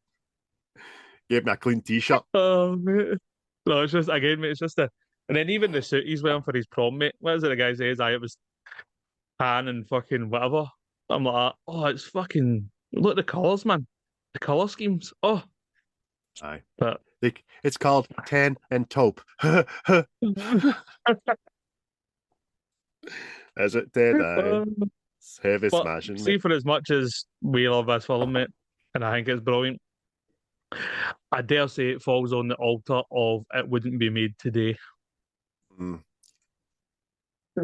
Gave me a clean t-shirt. Oh, mate. No, it's just, again, mate, it's just a. And then even the suit he's wearing for his prom, mate. What is it the guy says? It was tan and fucking whatever. I'm like, oh, it's fucking. Look at the colours, man. The colour schemes. Oh. Aye. But it's called tan and taupe. Is it dead? Aye. It's heavy but smashing. See, mate. for as much as we love this film, mate, and I think it's brilliant, I dare say it falls on the altar of it wouldn't be made today.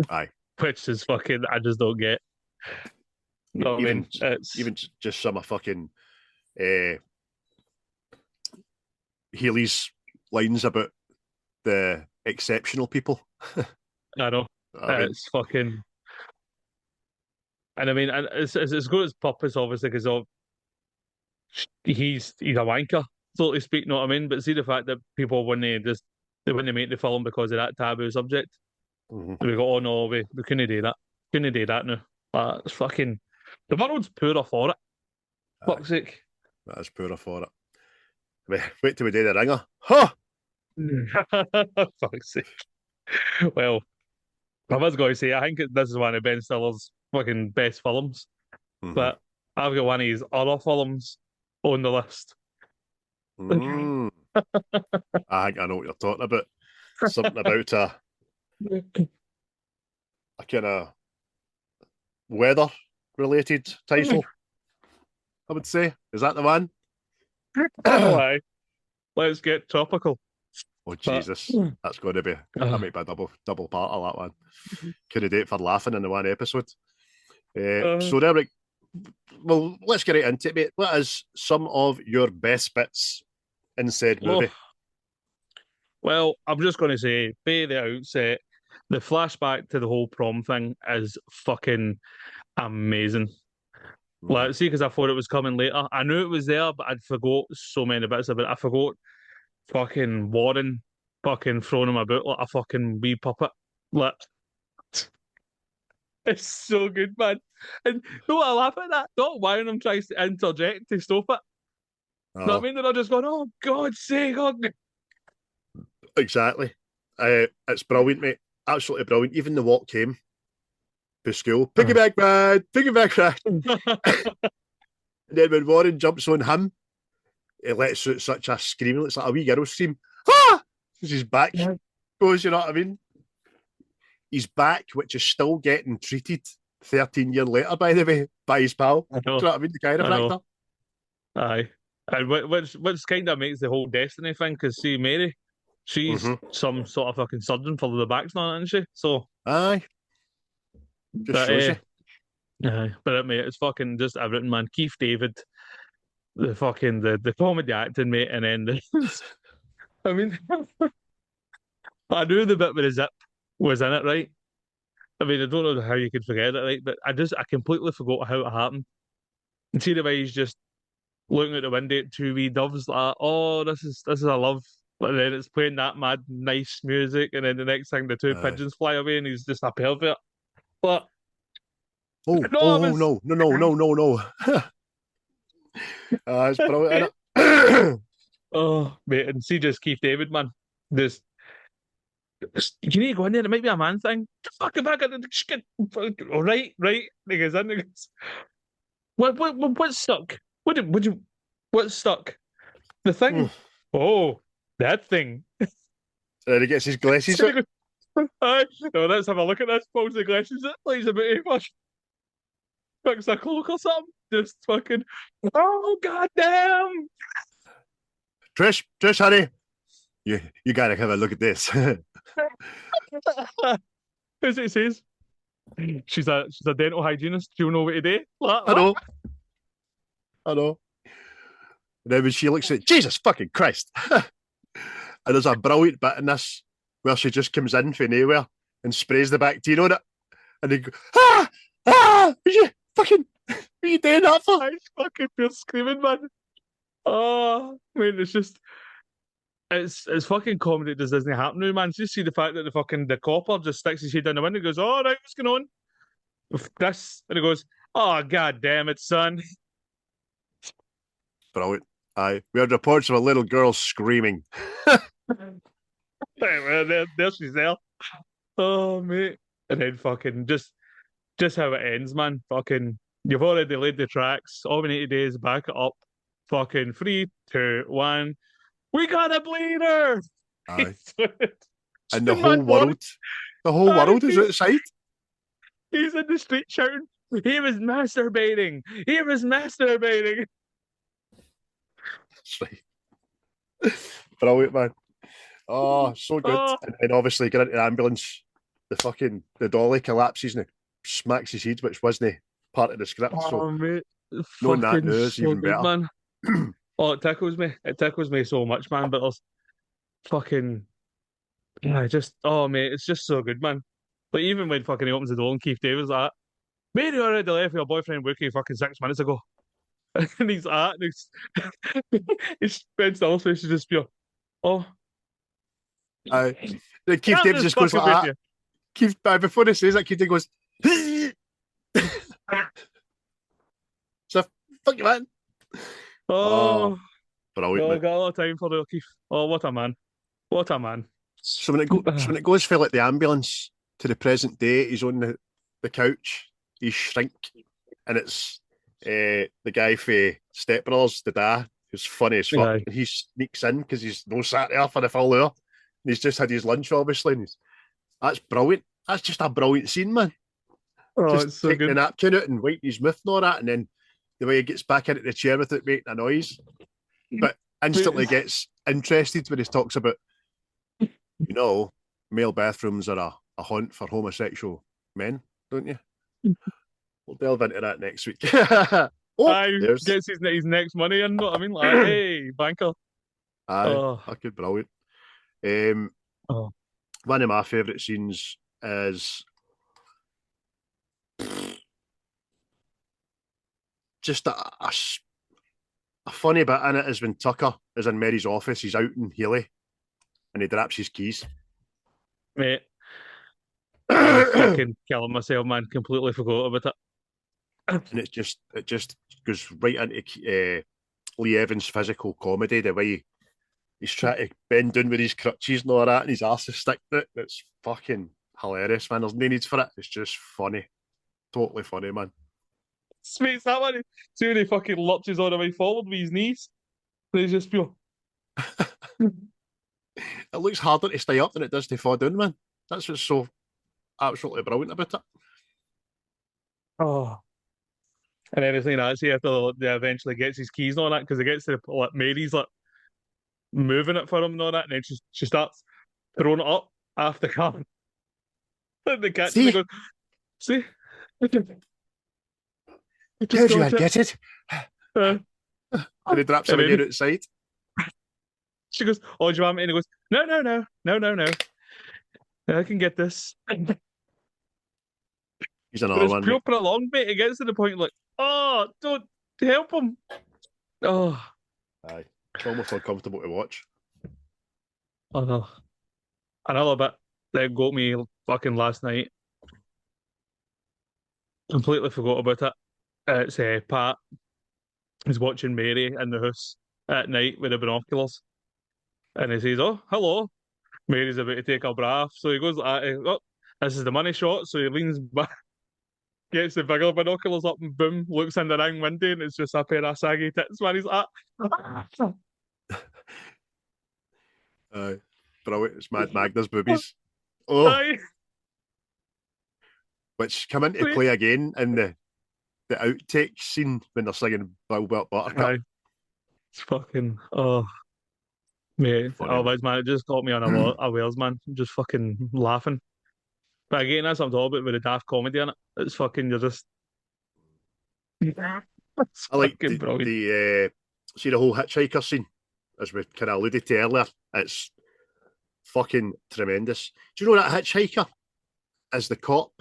Aye. Which is fucking, I just don't get. No, I mean, even just some of fucking Healy's lines about the exceptional people. I know. It's fucking. And I mean, it's got its purpose, obviously, because he's a wanker, so to speak, know what I mean? But see the fact that people, when they wouldn't make the film because of that taboo subject, we go, oh no, we couldn't do that. Couldn't do that now. It's fucking. The world's poorer for it. Fuck's sake. That is poorer for it. Wait till we do the ringer. Huh! Fuck's sake. Well, I was going to say, I think this is one of Ben Stiller's fucking best films. But I've got one of his other films on the list. I think I know what you're talking about. Something about a kind of weather-related title, I would say. Is that the one? Aye. Let's get topical. Oh, Jesus. That's going to be... That might be a double part of that one. Could have done it for laughing in the one episode. So there we... Well, let's get right into it, mate. What is some of your best bits in said movie? Well, I'm just going to say, by the outset, the flashback to the whole prom thing is fucking amazing. Like, see, because I thought it was coming later. I knew it was there, but I'd forgot so many bits of it. I forgot fucking Warren fucking throwing him about like a fucking wee puppet. Like, it's so good, man. And don't I laugh at that? Not why I'm trying to interject to stop it. You know what I mean? They're just going, oh, God's sake. Oh. Exactly. It's brilliant, mate. Absolutely brilliant. Even the walk came to school. Piggyback ride, piggyback ride. And then when Warren jumps on him, he lets out such a scream. It's like a wee girl scream. Ah! Because his back goes, you know what I mean? His back, which is still getting treated 13 years later, by the way, by his pal. Do you know what I mean? The chiropractor. Aye. And which kind of makes the whole Destiny thing, because see, Mary, she's some sort of fucking surgeon for the backs now, isn't she? So aye. Just shows you. Aye. But mate, it's fucking just everything, man. Keith David, the fucking the comedy acting, mate, and then I mean I knew the bit with the zip was in it, right? I mean, I don't know how you could forget it, right? But I completely forgot how it happened. And see the way he's just looking out the window at two wee doves, like, oh, this is a love. And then it's playing that mad nice music, and then the next thing the two pigeons fly away, and he's just a pervert. But no. It's brilliant. Oh, mate, and see just Keith David, man. This you need to go in there. It might be a man thing. Fucking back at the right. He goes in. He goes, what's stuck? What's stuck? The thing. Oh, that thing. And he gets his glasses. Aye, no, let's have a look at this. Pulls the glasses, it plays about to fix a cloak or something. Just fucking, oh goddamn! Trish, honey, you gotta have a look at this. As it says, she's a dental hygienist. She'll know what to do. Like, I know. And then when she looks at Jesus fucking Christ, and there's a brilliant bit in this where she just comes in from nowhere and sprays the bacteria on it, and they go, are you doing that for? I fucking feel screaming, man. Oh, man, it's fucking comedy. Does Disney happen now, man? Just see the fact that the copper just sticks his head down the window and goes, "All right, what's going on?" This, and he goes, "Oh god damn it, son." Brilliant. Aye, we had reports of a little girl screaming. There she's there. Oh mate, and then fucking just how it ends, man. Fucking, you've already laid the tracks. All we need to do is back it up. Fucking 3, 2, 1. We got a bleeder. Aye. And the whole world is outside. He's in the street shouting, "He was masturbating! He was masturbating!" That's right. Brilliant, man. Oh, so good. Oh. And then obviously get into the ambulance. The dolly collapses and it smacks his head, which wasn't part of the script. Oh, so mate. knowing that now is So even good, better. man. Oh, it tickles me. It tickles me so much, man. But there's fucking, yeah, oh, mate, it's just so good, man. Like, even when fucking he opens the door and Keith Davis like, "Mate, you already left your boyfriend Wookie fucking 6 minutes ago." And he's at, and he's Ben Stiller's face is just pure, "Oh." Then Keith Davis just goes like that. Keith, before he says that, Keith Davis goes, so fuck you, man. Oh, brilliant. I got a lot of time for the Keith. Oh, what a man. What a man. So when it goes from like the ambulance to the present day, he's on the couch, he's shrink, and it's the guy for Step Brothers, the dad, who's funny as fuck. Aye. And he sneaks in because he's no sat there for the full hour. And he's just had his lunch, obviously. And that's brilliant. That's just a brilliant scene, man. Oh, just it's so taking good. the napkin out and wiping his mouth and all that, and then the way he gets back into the chair without making a noise, but instantly gets interested when he talks about, male bathrooms are a haunt for homosexual men, don't you? We'll delve into that next week. Gets his next money in, what I mean? Like, hey, banker. Fucking brilliant. Oh. One of my favourite scenes is just a funny bit in it is when Tucker is in Mary's office, he's out in Healy, and he drops his keys. Mate, I'm fucking killing myself, man. Completely forgot about it. And it just goes right into Lee Evans' physical comedy, the way he's trying to bend down with his crutches and all that, and his arse is sticked out. It's fucking hilarious, man. There's no need for it. It's just funny. Totally funny, man. Sweet, that one. See when he fucking lurches all the way forward with his knees. And he's just pure. It looks harder to stay up than it does to fall down, man. That's what's so absolutely brilliant about it. Oh. And then it's like that, see after he eventually gets his keys and all that, because he gets to like Mary's like moving it for him and all that, and then she starts throwing it up after the car. And the cat goes, "See? How'd you get it?" And he drops it again outside. She goes, "Oh, do you want me?" And he goes, No. I can get this. He's another one. It's pure prolonged, mate. It gets to the point like, "Oh, don't help him." Oh. Aye. It's almost uncomfortable to watch. Oh no. Another bit that got me fucking last night. Completely forgot about it. It's Pat is watching Mary in the house at night with the binoculars. And he says, "Oh, hello." Mary's about to take a bath. So he goes like, "Oh, this is the money shot." So he leans back, gets the bigger binoculars up and boom, looks in the ring window and it's just a pair of saggy tits, man. He's like, Brilliant. It's Mad Magda's boobies. Oh, which come into play again in the outtake scene when they're singing Bill Buttercup. It's fucking mate. Funny, Oh, man, it just got me on a Wales, man. I'm just fucking laughing. But again, that's what I'm talking about with the daft comedy in it. It's fucking, you're just. It's I like fucking brilliant. the see the whole hitchhiker scene, as we kind of alluded to earlier. It's fucking tremendous. Do you know that hitchhiker is the cop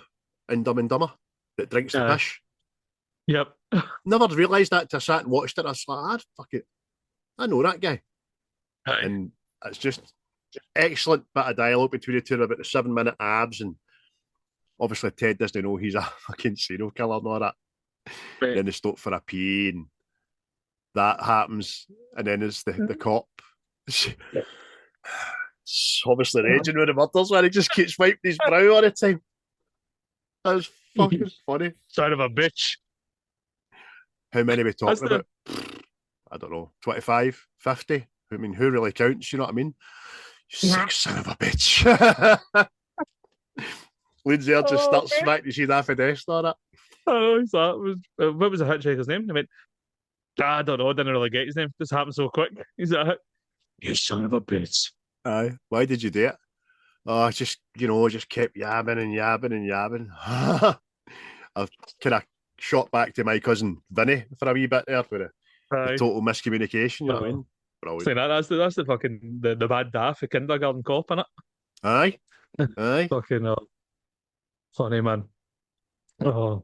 in Dumb and Dumber that drinks the pish? Yep. Never realised that till I sat and watched it. I was like, fuck it. I know that guy. Aye. And it's just excellent bit of dialogue between the two about the 7-minute abs, and obviously Ted doesn't know he's a fucking serial killer and all that. Right. Then they stop for a pee and that happens, and then it's the cop. It's obviously raging with the murders where he just keeps wiping his brow all the time. That's fucking funny. Son of a bitch. How many are we talking about? I don't know, 25, 50? I mean, who really counts? You know what I mean? You sick son of a bitch. Lindsay just starts smacking his head off a desk or that. Oh, that was what was the hitchhiker's name? I mean, I don't know. I didn't really get his name. This happened so quick. He's like, you son of a bitch. Aye. Why did you do it? Oh, I just, just kept yabbing and yabbing and yabbing. I've kind of shot back to my cousin Vinny for a wee bit there for the total miscommunication. You know what I mean? Brilliant. That's the fucking the bad daft, the kindergarten cop, innit? Aye. Aye. Fucking funny, man. Oh,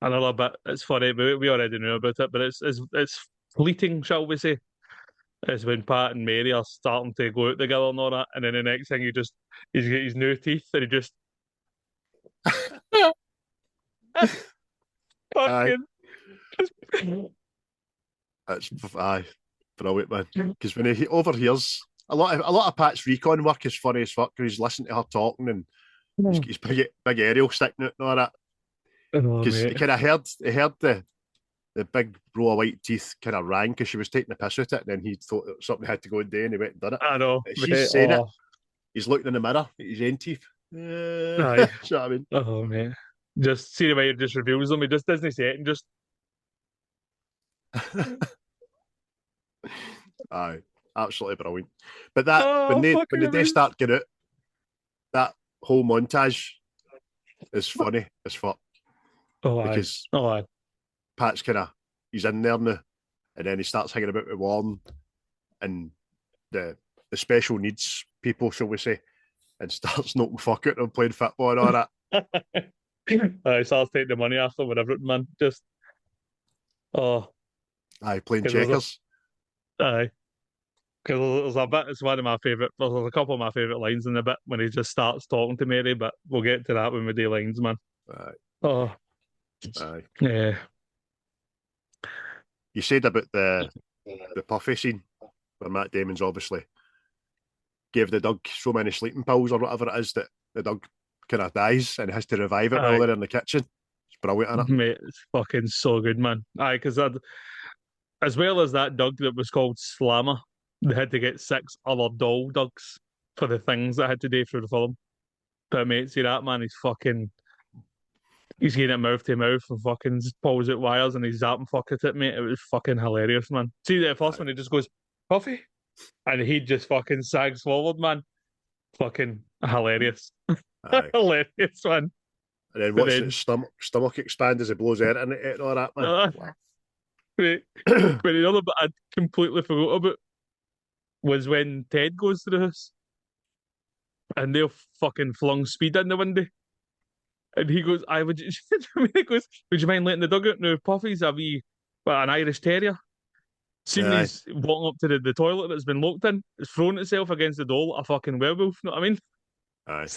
another bit. It's funny, but we already knew about it. But it's fleeting, shall we say? It's when Pat and Mary are starting to go out together and all that, and then the next thing he's got his new teeth, and he just fucking. That's brilliant, man. Because when he overhears a lot of Pat's recon work is funny as fuck. Because he's listening to her talking and he's big aerial sticking out and all that. Because he kind of heard the big row of white teeth kind of rang because she was taking the piss out it, and then he thought something had to go and do, and he went and done it. I know. She's saying it. He's looking in the mirror at his own teeth. Aye. You know what I mean? Oh, man. Just see the way he just reveals them. He just doesn't say it and just. Aye, absolutely brilliant. But that when they do start getting out, that whole montage is funny as fuck. Because Pat's he's in there now, and then he starts hanging about with Warren and the special needs people, shall we say, and starts knocking fuck out them playing football and all that. He starts taking the money after with everything, man. Just playing checkers. Aye. Because there's a bit, it's one of my favourite, there's a couple of my favourite lines in the bit when he just starts talking to Mary, but we'll get to that when we do lines, man. Aye. Yeah. You said about the Puffy scene where Matt Damon's obviously gave the dog so many sleeping pills or whatever it is that the dog kind of dies and has to revive it while they're in the kitchen. It's brilliant, isn't it? Mate, it's fucking so good, man. Aye, because as well as that dog that was called Slammer, they had to get 6 other doll dogs for the things that I had to do through the film. But mate, see that man, he's getting it mouth to mouth and fucking pulls out wires and he's zapping fuck at it, mate. It was fucking hilarious, man. See the first one, he just goes, Puffy? And he just fucking sags forward, man. Fucking hilarious. Hilarious, man. And then watching his stomach expand as he blows air in it and all that, man. But the other bit I completely forgot about was when Ted goes to the house and they've fucking flung speed in the window. And he goes, he goes, would you mind letting the dog out? Now, Puffy's an Irish Terrier. See when he's walking up to the toilet that's been locked in, it's thrown itself against the door like a fucking werewolf, you know what I mean? Aye.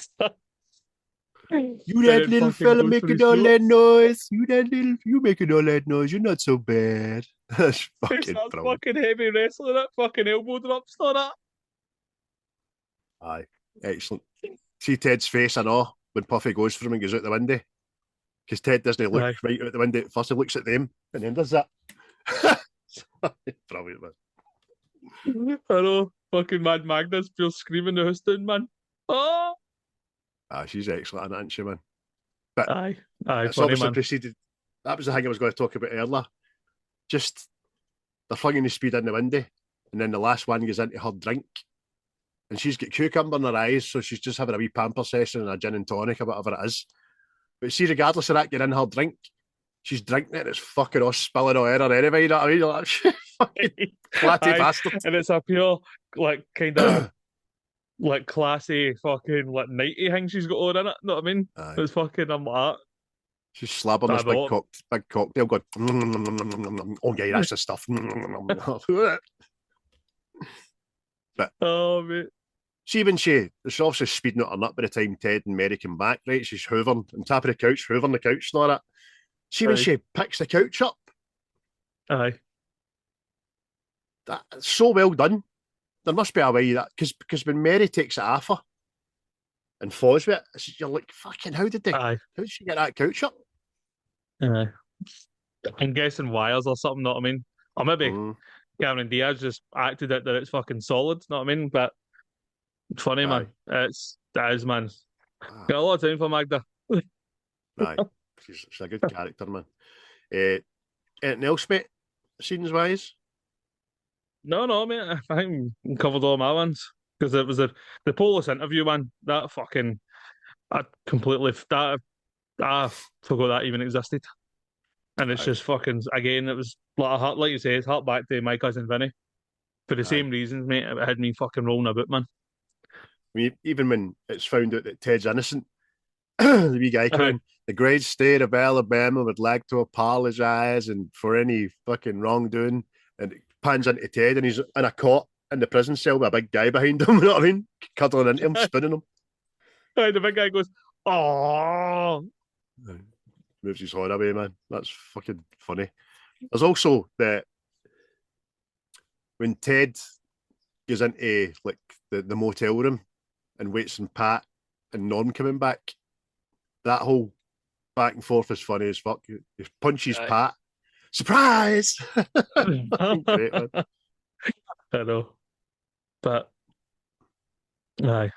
You that little fella making all that noise. You making all that noise. You're not so bad. That's fucking brilliant. Fucking heavy wrestling, that fucking elbow drops on that. Aye, excellent. See Ted's face, I know, when Puffy goes for him and goes out the window. Because Ted doesn't look right out the window. First he looks at them and then does that. Brilliant, man. I know. Fucking Mad Magnus feels screaming the house down, man. Oh! She's excellent, isn't she, man? But Aye, aye, it's funny obviously man. preceded. That was the thing I was going to talk about earlier. Just they're flinging the speed in the window, and then the last one goes into her drink, and she's got cucumber in her eyes, so she's just having a wee pamper session and a gin and tonic or whatever it is. But see, regardless of that getting in her drink, she's drinking it and it's fucking all spilling all her anyway, you know what I mean? You're like, fucking flatty Aye, bastard. and it's a pure like kind of like classy fucking like nighty thing she's got on in it. Know what I mean? Aye. It's fucking I'm like She's slabbing that. this I know. big cocktail going, oh yeah, that's the stuff. But Oh mate. see, when she's obviously speeding it or not by the time Ted and Mary come back, right? She's hoovering on top of the couch, hoovering the couch and all that. See, when Aye. she picks the couch up, Aye. that's so well done. There must be a way that, because when Mary takes it off her and falls with it, you're like, fucking, Aye. how did she get that couch up? Aye. I'm guessing wires or something, know what I mean? Or maybe Mm, Cameron Diaz just acted it that it's fucking solid, know what I mean? But it's funny, aye. man. That is, man. Ah, Got a lot of time for Magda. aye. She's a good character, man. Anything else, mate? Scenes wise? No, mate. I think we covered all my ones. Because it was the Polis interview, man. That fucking I completely that I forgot that even existed. And it's Aye, just fucking again, it was like a heart like you say, it's heart back to my cousin Vinny. For the aye. same reasons, mate, it had me fucking rolling about, man. I mean, even when it's found out that Ted's innocent, the wee guy Aye. coming, the great state of Alabama would like to apologise and for any fucking wrongdoing. And it pans into Ted and he's in a cot in the prison cell with a big guy behind him, you know what I mean? Cuddling into him, spinning him. Aye, the big guy goes, oh, Moves his horn away, man. That's fucking funny. There's also when Ted goes into like the motel room and waits on Pat and Norm coming back, that whole back and forth is funny as fuck. He punches aye. Pat. Surprise! Great, man. I know. But aye.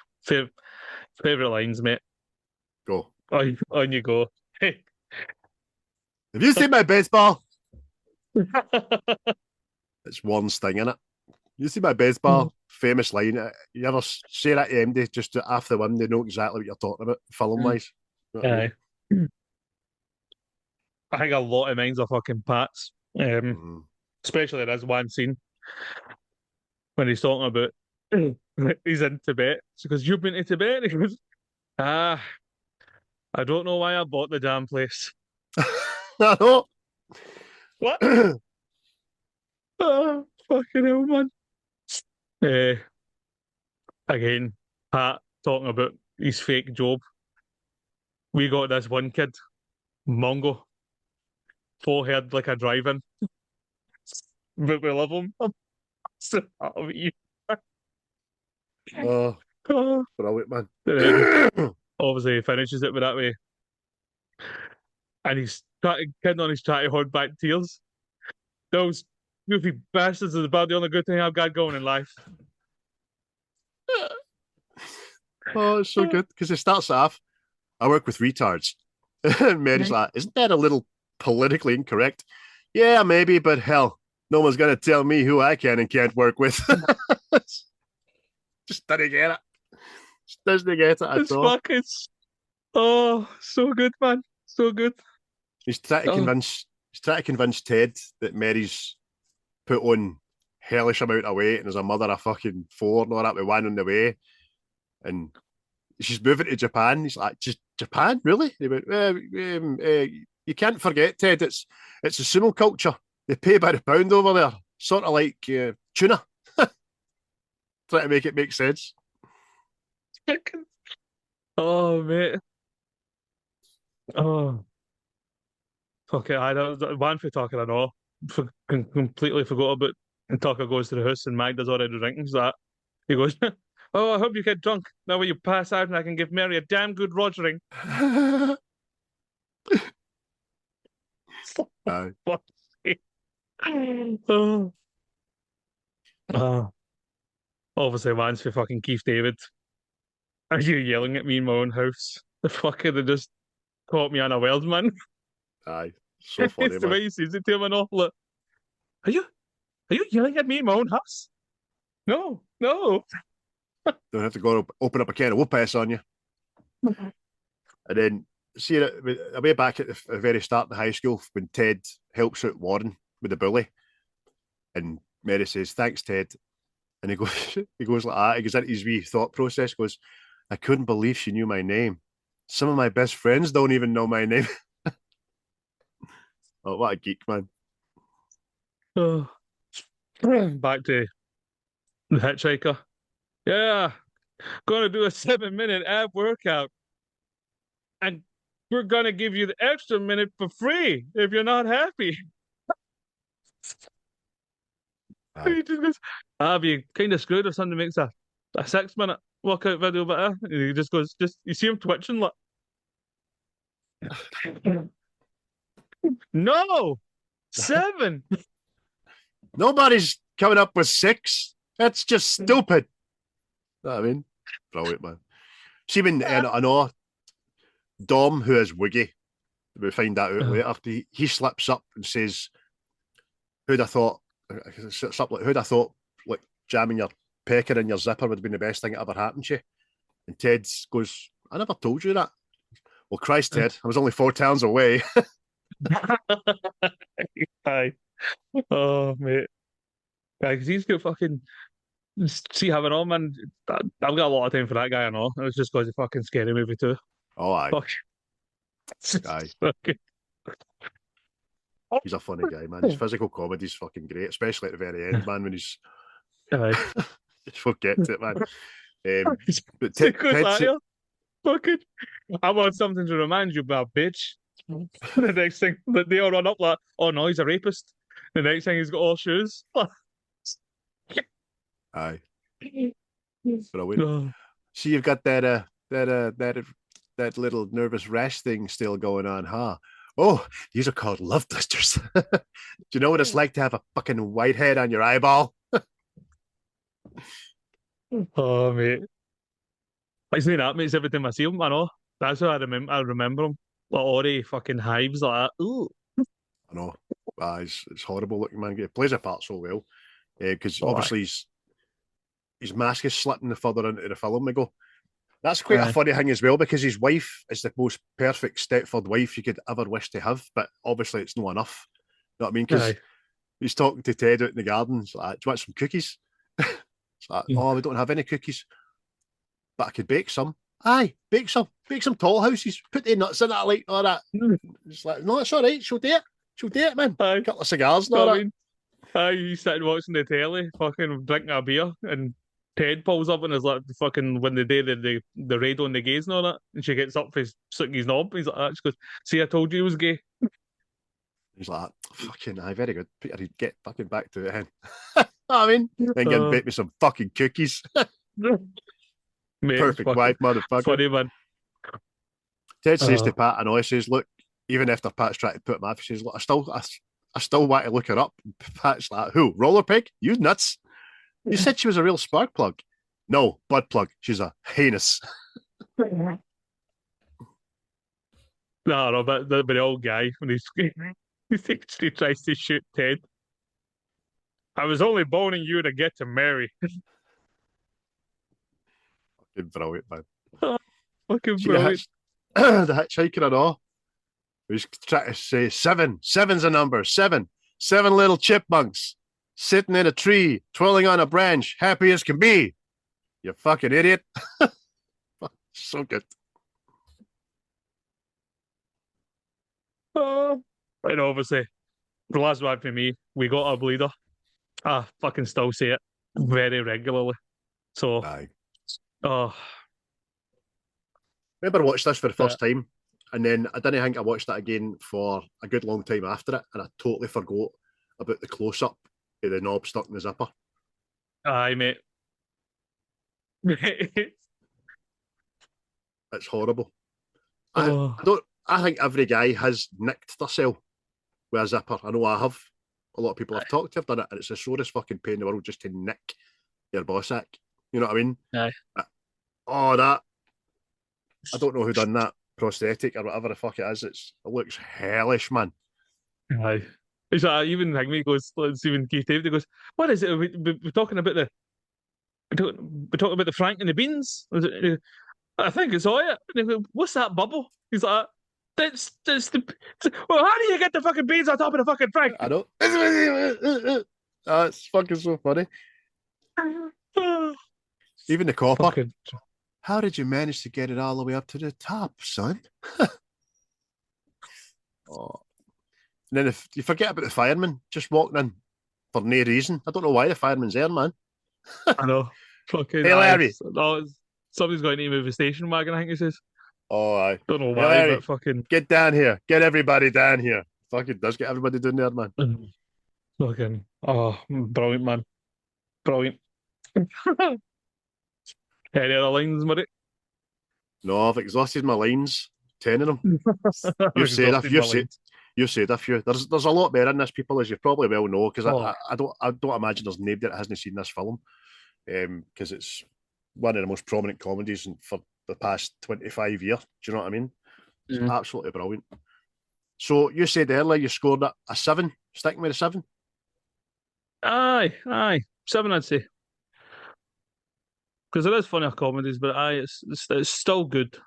Favorite lines, mate. Go. On you go. Hey. Have you seen my baseball? It's one sting in it. You see my baseball? Famous line. You ever say that to MD just after the win, they know exactly what you're talking about, film wise. You know what I mean? Aye. I think a lot of mine's are fucking Pats. Mm. Especially there's one scene when he's talking about he's in Tibet. She goes, "You've been to Tibet?" And he goes, "Ah, I don't know why I bought the damn place." I know. What? Ah, fucking hell, man. Uh, again, Pat talking about his fake job. We got this one kid, Mongo, forehead like a drive-in, but we love him. I'm so proud of you. Oh, Oh. brilliant, man. And then obviously he finishes it with that way. And he's kidding on his trying to hold back tears. Those goofy bastards is about the only good thing I've got going in life. Oh, it's so good because it starts off. I work with retards. And Mary's like, isn't that a little politically incorrect? Yeah, maybe, but hell, no one's going to tell me who I can and can't work with. Just didn't get it. Just doesn't get it at It's all. fucking so good, man. So good. He's trying to Oh, convince Ted that Mary's put on hellish amount of weight and there's a mother of fucking four and all that with one on the way. And she's moving to Japan. He's like, just Japan, really? He went, you can't forget, Ted. It's a sumo culture. They pay by the pound over there, sort of like tuna. Try to make it make sense. oh mate. Oh, fuck it. I don't one for talking. I know. Completely forgot about. And Tucker goes to the house and Magda's already drinking. So that he goes, "Oh, I hope you get drunk. That way you pass out and I can give Mary a damn good rogering." Aye. Fuck's sake. Oh. Oh. Obviously, mine's for fucking Keith David. Are you yelling at me in my own house? The fucker that just caught me unawares, man. Aye, so funny, It's the man. way he says it to him and all. Look, are you are you yelling at me in my own house? No, no. Don't have to go open up a can of whoop-ass on you. And then, see, way back at the very start of high school, when Ted helps out Warren with the bully, and Mary says, "Thanks, Ted." And he goes, he goes like that. He goes into his wee thought process. Goes, "I couldn't believe she knew my name. Some of my best friends don't even know my name." Oh, what a geek, man! Oh. Back to the hitchhiker. Yeah, gonna do a 7-minute ab workout, and we're gonna give you the extra minute for free if you're not happy. He just goes, I'll be kind of screwed if somebody makes a 6-minute workout video, but he just goes, you see him twitching, like, no, 7. Nobody's coming up with 6. That's just stupid. You know what I mean? Brilliant, man. See, when I know Dom, who is Wiggy, we find that out later, he slips up and says, who'd have thought, like jamming your pecker in your zipper would have been the best thing that ever happened to you? And Ted goes, I never told you that. Well, Christ, Ted, I was only 4 towns away. Aye. Oh, mate. Yeah, because he's got fucking. See, having on, man. I've got a lot of time for that guy, I know. It's just because of fucking scary movie, too. Oh, aye. Fuck. Aye. Fucking... He's a funny guy, man. His physical comedy's fucking great, especially at the very end, man, when he's. Aye. Just forget it, man. But Ted said... fucking. I want something to remind you about, bitch. The next thing, they all run up like, oh no, he's a rapist. The next thing, he's got all shoes. Aye. Brilliant. See, you've got that little nervous rash thing still going on, huh? Oh, these are called love blisters. Do you know what it's like to have a fucking whitehead on your eyeball? Oh, mate. Isn't that, mate? Every time I see him, I know. That's how I remember him. Like all the fucking hives like that. Ooh. I know. It's horrible looking, man. He plays a part so well. Because obviously his mask is slipping the further into the film we go. That's quite a funny thing as well, because his wife is the most perfect Stepford wife you could ever wish to have, but obviously it's not enough. You know what I mean? Because he's talking to Ted out in the garden. It's like, do you want some cookies? It's like, oh, we don't have any cookies, but I could bake some. Aye, bake some tall houses. Put the nuts in it, like all that. It's like, no, it's all right. She'll do it, man. A couple of cigars and all that. He's sitting watching the telly, fucking drinking a beer, and Ted pulls up and is like, fucking, when they did the raid on the gays and all that, and she gets up for sucking his knob. He's like, she goes, see, I told you he was gay. He's like, fucking, aye, very good. Peter, get fucking back to it, hen. I mean, then go and bake me some fucking cookies. Mate, perfect wife, motherfucker. Funny, man. Ted says to Pat, I know, he says, look, even after Pat's trying to put him off, he says, look, I still want to look her up. Pat's like, who? Roller pig? You nuts? You said she was a real spark plug. No, butt plug. She's a heinous. No, but the old guy, when he tries to shoot Ted. I was only boning you to get to Mary. Fucking brilliant, man. Fucking brilliant. The hitchhiker and all. He's trying to say 7. 7's a number. 7. 7 little chipmunks sitting in a tree, twirling on a branch, happy as can be. You fucking idiot. So good. And obviously, the last one for me, we got a bleeder. I fucking still say it very regularly. So, aye. Oh. I remember I watched this for the first time, and then I didn't think I watched that again for a good long time after it, and I totally forgot about the close-up of the knob stuck in the zipper. Aye, mate. It's horrible. I think every guy has nicked themselves with a zipper. I know I have. A lot of people I've talked to have done it, and it's the sorest fucking pain in the world just to nick your ball sack. You know what I mean? Aye. Oh, that I don't know who done that prosthetic or whatever the fuck it is. It looks hellish, man. Aye. It's even Higme goes, even Keith David goes, what is it? We're talking about we're talking about the Frank and the beans. I think it's all it. And they go, what's that bubble? He's like, that's the. Well, how do you get the fucking beans on top of the fucking Frank? I don't. It's fucking so funny. Even the copper. Fucking... How did you manage to get it all the way up to the top, son? Oh. And then if you forget about the fireman just walking in for no reason. I don't know why the fireman's there, man. I know. Fucking hey, Larry. No, somebody's going to move a station wagon, I think he says. Oh, I don't know why, Larry, but fucking... Get down here. Get everybody down here. Fucking does get everybody down there, man. Fucking... Oh, brilliant, man. Brilliant. Any other lines, Murray? No, I've exhausted my lines. 10 of them. You've said a few. There's a lot more in this, people, as you probably well know, because I don't imagine there's nobody that hasn't seen this film, because it's one of the most prominent comedies for the past 25 years. Do you know what I mean? It's absolutely brilliant. So you said earlier you scored a 7. Sticking with a 7? Aye. 7, I'd say. Because it is funnier comedies, but it's still good.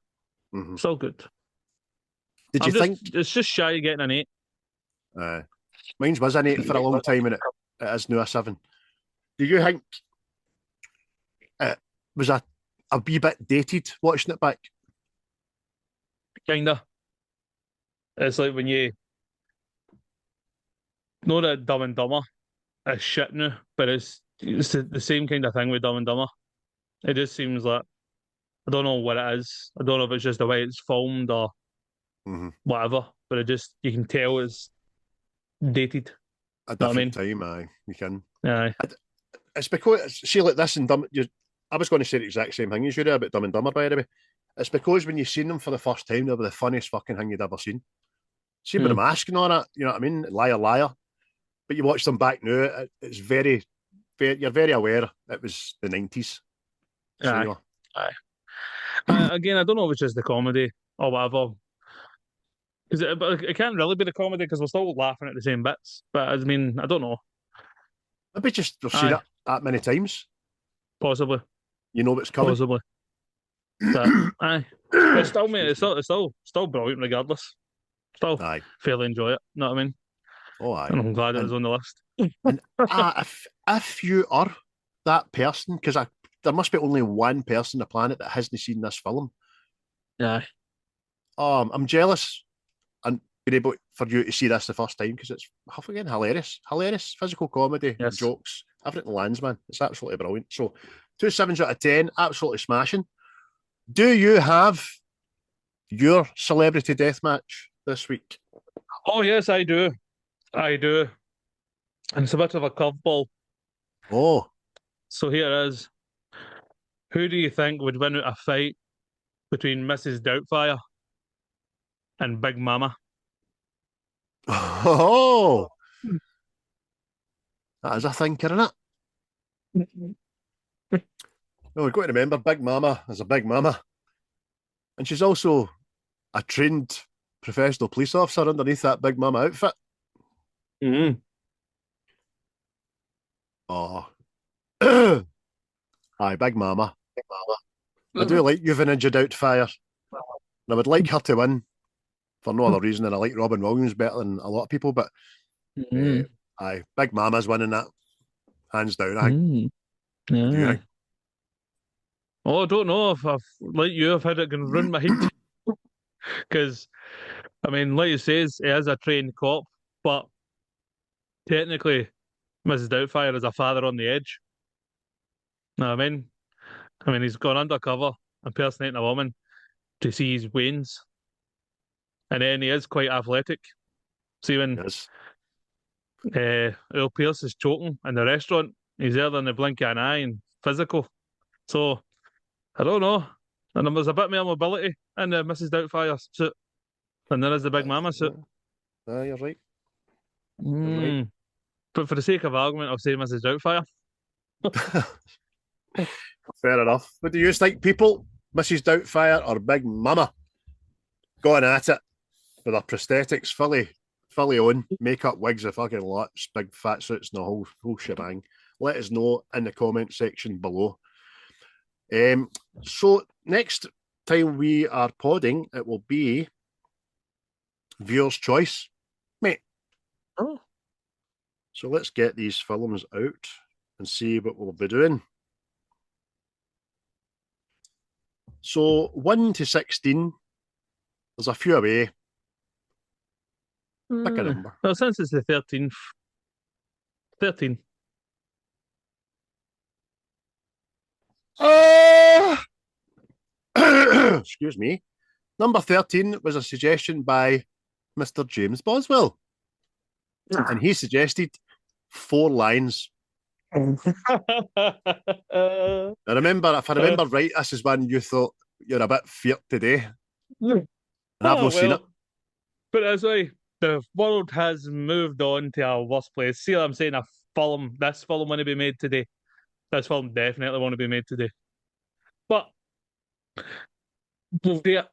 Mm-hmm. Still good. Did you think it's just shy of getting an 8? Mine was an 8 for a long time, and it is now a 7. Do you think it was a wee bit dated watching it back? Kinda. It's like when you know that Dumb and Dumber is shit now, but it's the same kind of thing with Dumb and Dumber. It just seems like, I don't know what it is. I don't know if it's just the way it's filmed or whatever, but you can tell it's dated. A different time, aye. You can. Aye. It's because, see, like this and Dumb, I was going to say the exact same thing as you did about Dumb and Dumber, by the way. It's because when you've seen them for the first time, they were the funniest fucking thing you'd ever seen. See, with the mask and all that, you know what I mean? Liar, liar. But you watch them back now, it's very, you're very aware it was the 90s. Aye. Again, I don't know if it's just the comedy or whatever. But it can't really be the comedy because we're still laughing at the same bits. But I mean, I don't know. Maybe just we've seen it that many times. Possibly. You know what's coming. Possibly. But aye. But still, mate, it's still brilliant regardless. Still fairly enjoy it. You know what I mean? Oh, aye. And I'm glad it was on the list. And if you are that person, because there must be only one person on the planet that hasn't seen this film. Aye. I'm jealous and being able for you to see this the first time, because it's again hilarious, physical comedy, jokes, everything lands, man. It's absolutely brilliant. So 2 7s out of 10, absolutely smashing. Do you have your celebrity deathmatch this week? Oh yes, I do. And it's a bit of a curveball. Oh. So here it is. Who do you think would win out a fight between Mrs. Doubtfire and Big Mama? Oh, that is a thinker, isn't it? Well, we've got to remember Big Mama is a big mama. And she's also a trained professional police officer underneath that Big Mama outfit. Oh. Aye, Big Mama. I do like Euthanasia Doubtfire. And I would like her to win for no other reason than I like Robin Williams better than a lot of people, but aye, Big Mama's winning that. Hands down, I think. Yeah. Oh, I don't know if I've had it going run my head. Because, I mean, like you says, he is a trained cop, but technically, Mrs. Doubtfire is a father on the edge. Know what I mean? He's gone undercover impersonating a woman to see his wains. And then he is quite athletic. See, when Earl Pierce is choking in the restaurant, he's there in the blink of an eye and physical. So, I don't know. And there's a bit more mobility in the Mrs. Doubtfire suit than there is the Big Mama suit. You're right. But for the sake of argument, I'll say Mrs. Doubtfire. Fair enough. What do you think, people? Mrs. Doubtfire or Big Mama going at it with their prosthetics fully on, makeup, wigs, the fucking lots, big fat suits, and the whole shebang. Let us know in the comment section below. So next time we are podding, it will be viewer's choice, mate. Oh. So let's get these films out and see what we'll be doing. So 1 to 16, there's a few away. Pick a number. Well, since it's the 13th. 13. Excuse me. Number 13 was a suggestion by Mr. James Boswell. And he suggested 4 lines. If I remember right, this is one you thought you're a bit feared today. And I've not seen it. But that's why the world has moved on to a worse place. See what I'm saying? This film want to be made today. This film definitely want to be made today. But we'll do it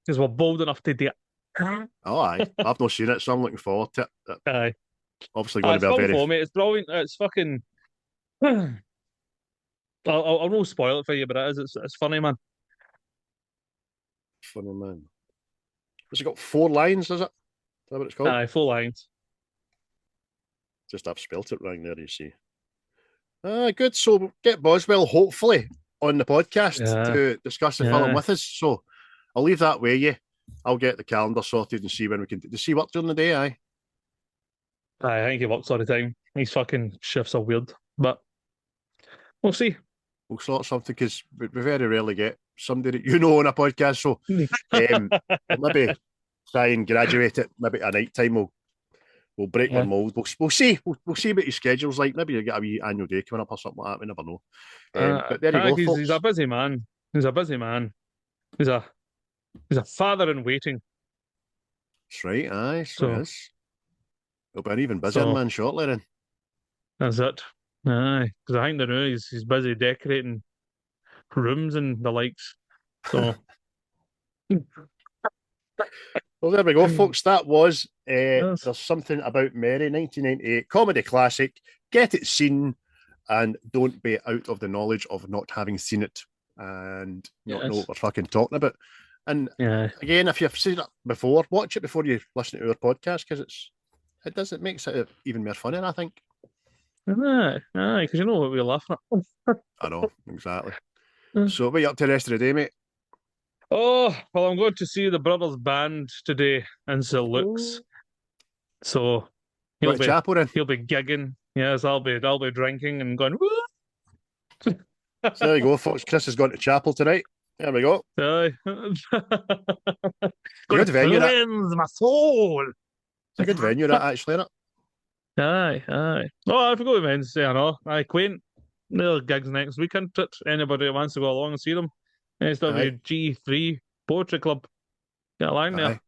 because we're bold enough to do it. Oh, aye. I've not seen it, so I'm looking forward to it. Aye. Obviously going to be a very... Mate. It's brilliant. It's fucking... I'll not spoil it for you, but it is. It's funny, man. Funny, man. Has it got 4 lines, is it? Is that what it's called? Aye, 4 lines. Just I've spelt it wrong there, you see. Good. So we'll get Boswell, hopefully, on the podcast to discuss the film with us. So I'll leave that with you. I'll get the calendar sorted and see when we can... Does he work during the day, aye? I think he works all the time. These fucking shifts are weird, but we'll see. We'll sort something because we very rarely get somebody that you know on a podcast. So we'll maybe try and graduate it. Maybe at night time we'll break our mould. We'll see. We'll see what his schedule's like. Maybe you get a wee annual day coming up or something like that. We never know. But there you go, folks. He's a busy man. He's a busy man. He's a father in waiting. That's right. Aye, so it is. He'll be an even busier man shortly then. That's it. Aye, because I think he's busy decorating rooms and the likes. So, well, there we go, folks. That was There's Something About Mary, 1998 comedy classic. Get it seen, and don't be out of the knowledge of not having seen it and not know what we're fucking talking about. And again, if you've seen it before, watch it before you listen to our podcast because it makes it even more funny, I think. Aye, because you know what we're laughing at. I know, exactly. So, what are you up to the rest of the day, mate? Oh, well, I'm going to see the Brothers Band today in St. Luke's. So he'll be gigging. Yes, I'll be drinking and going. Woo! So there you go, folks. Chris has gone to chapel tonight. There we go. Aye. Good venue, my soul. It's a good venue, that actually, isn't it? Aye. Oh, I forgot to mention, I know. Aye, Quaint. Their gigs next week, isn't it? Anybody who wants to go along and see them. SWG3 Poetry Club. Get along there. Aye.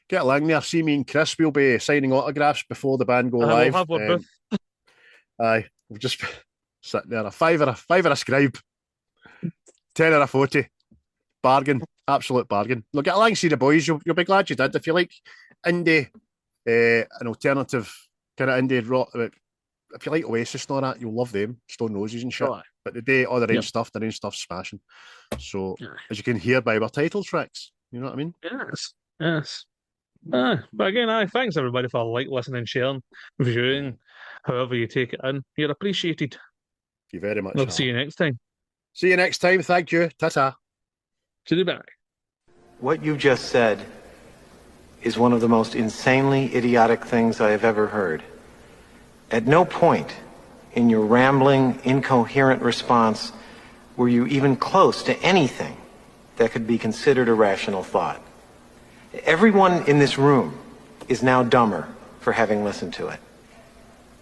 Get along there. See me and Chris. We'll be signing autographs before the band go live. We'll have aye. We'll just sit there. A fiver a scribe. 10 a photo. Bargain. Absolute bargain. Look, get along and see the boys. You'll be glad you did. If you like indie, an alternative kind of indie rock, if you like Oasis and all that, you'll love them. Stone Roses and shit. But they do all their own stuff. Their own stuff's smashing. So, as you can hear by our title tracks, you know what I mean? Yes. But again, thanks everybody for listening, sharing, viewing, however you take it in. You're appreciated. Thank you very much. We'll see you next time. See you next time. Thank you. Ta-ta. To the back. What you just said is one of the most insanely idiotic things I have ever heard. At no point in your rambling, incoherent response were you even close to anything that could be considered a rational thought. Everyone in this room is now dumber for having listened to it.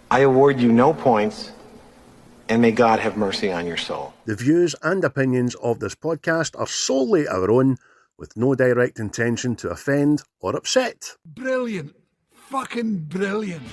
I award you no points, and may God have mercy on your soul. The views and opinions of this podcast are solely our own, with no direct intention to offend or upset. Brilliant. Fucking brilliant.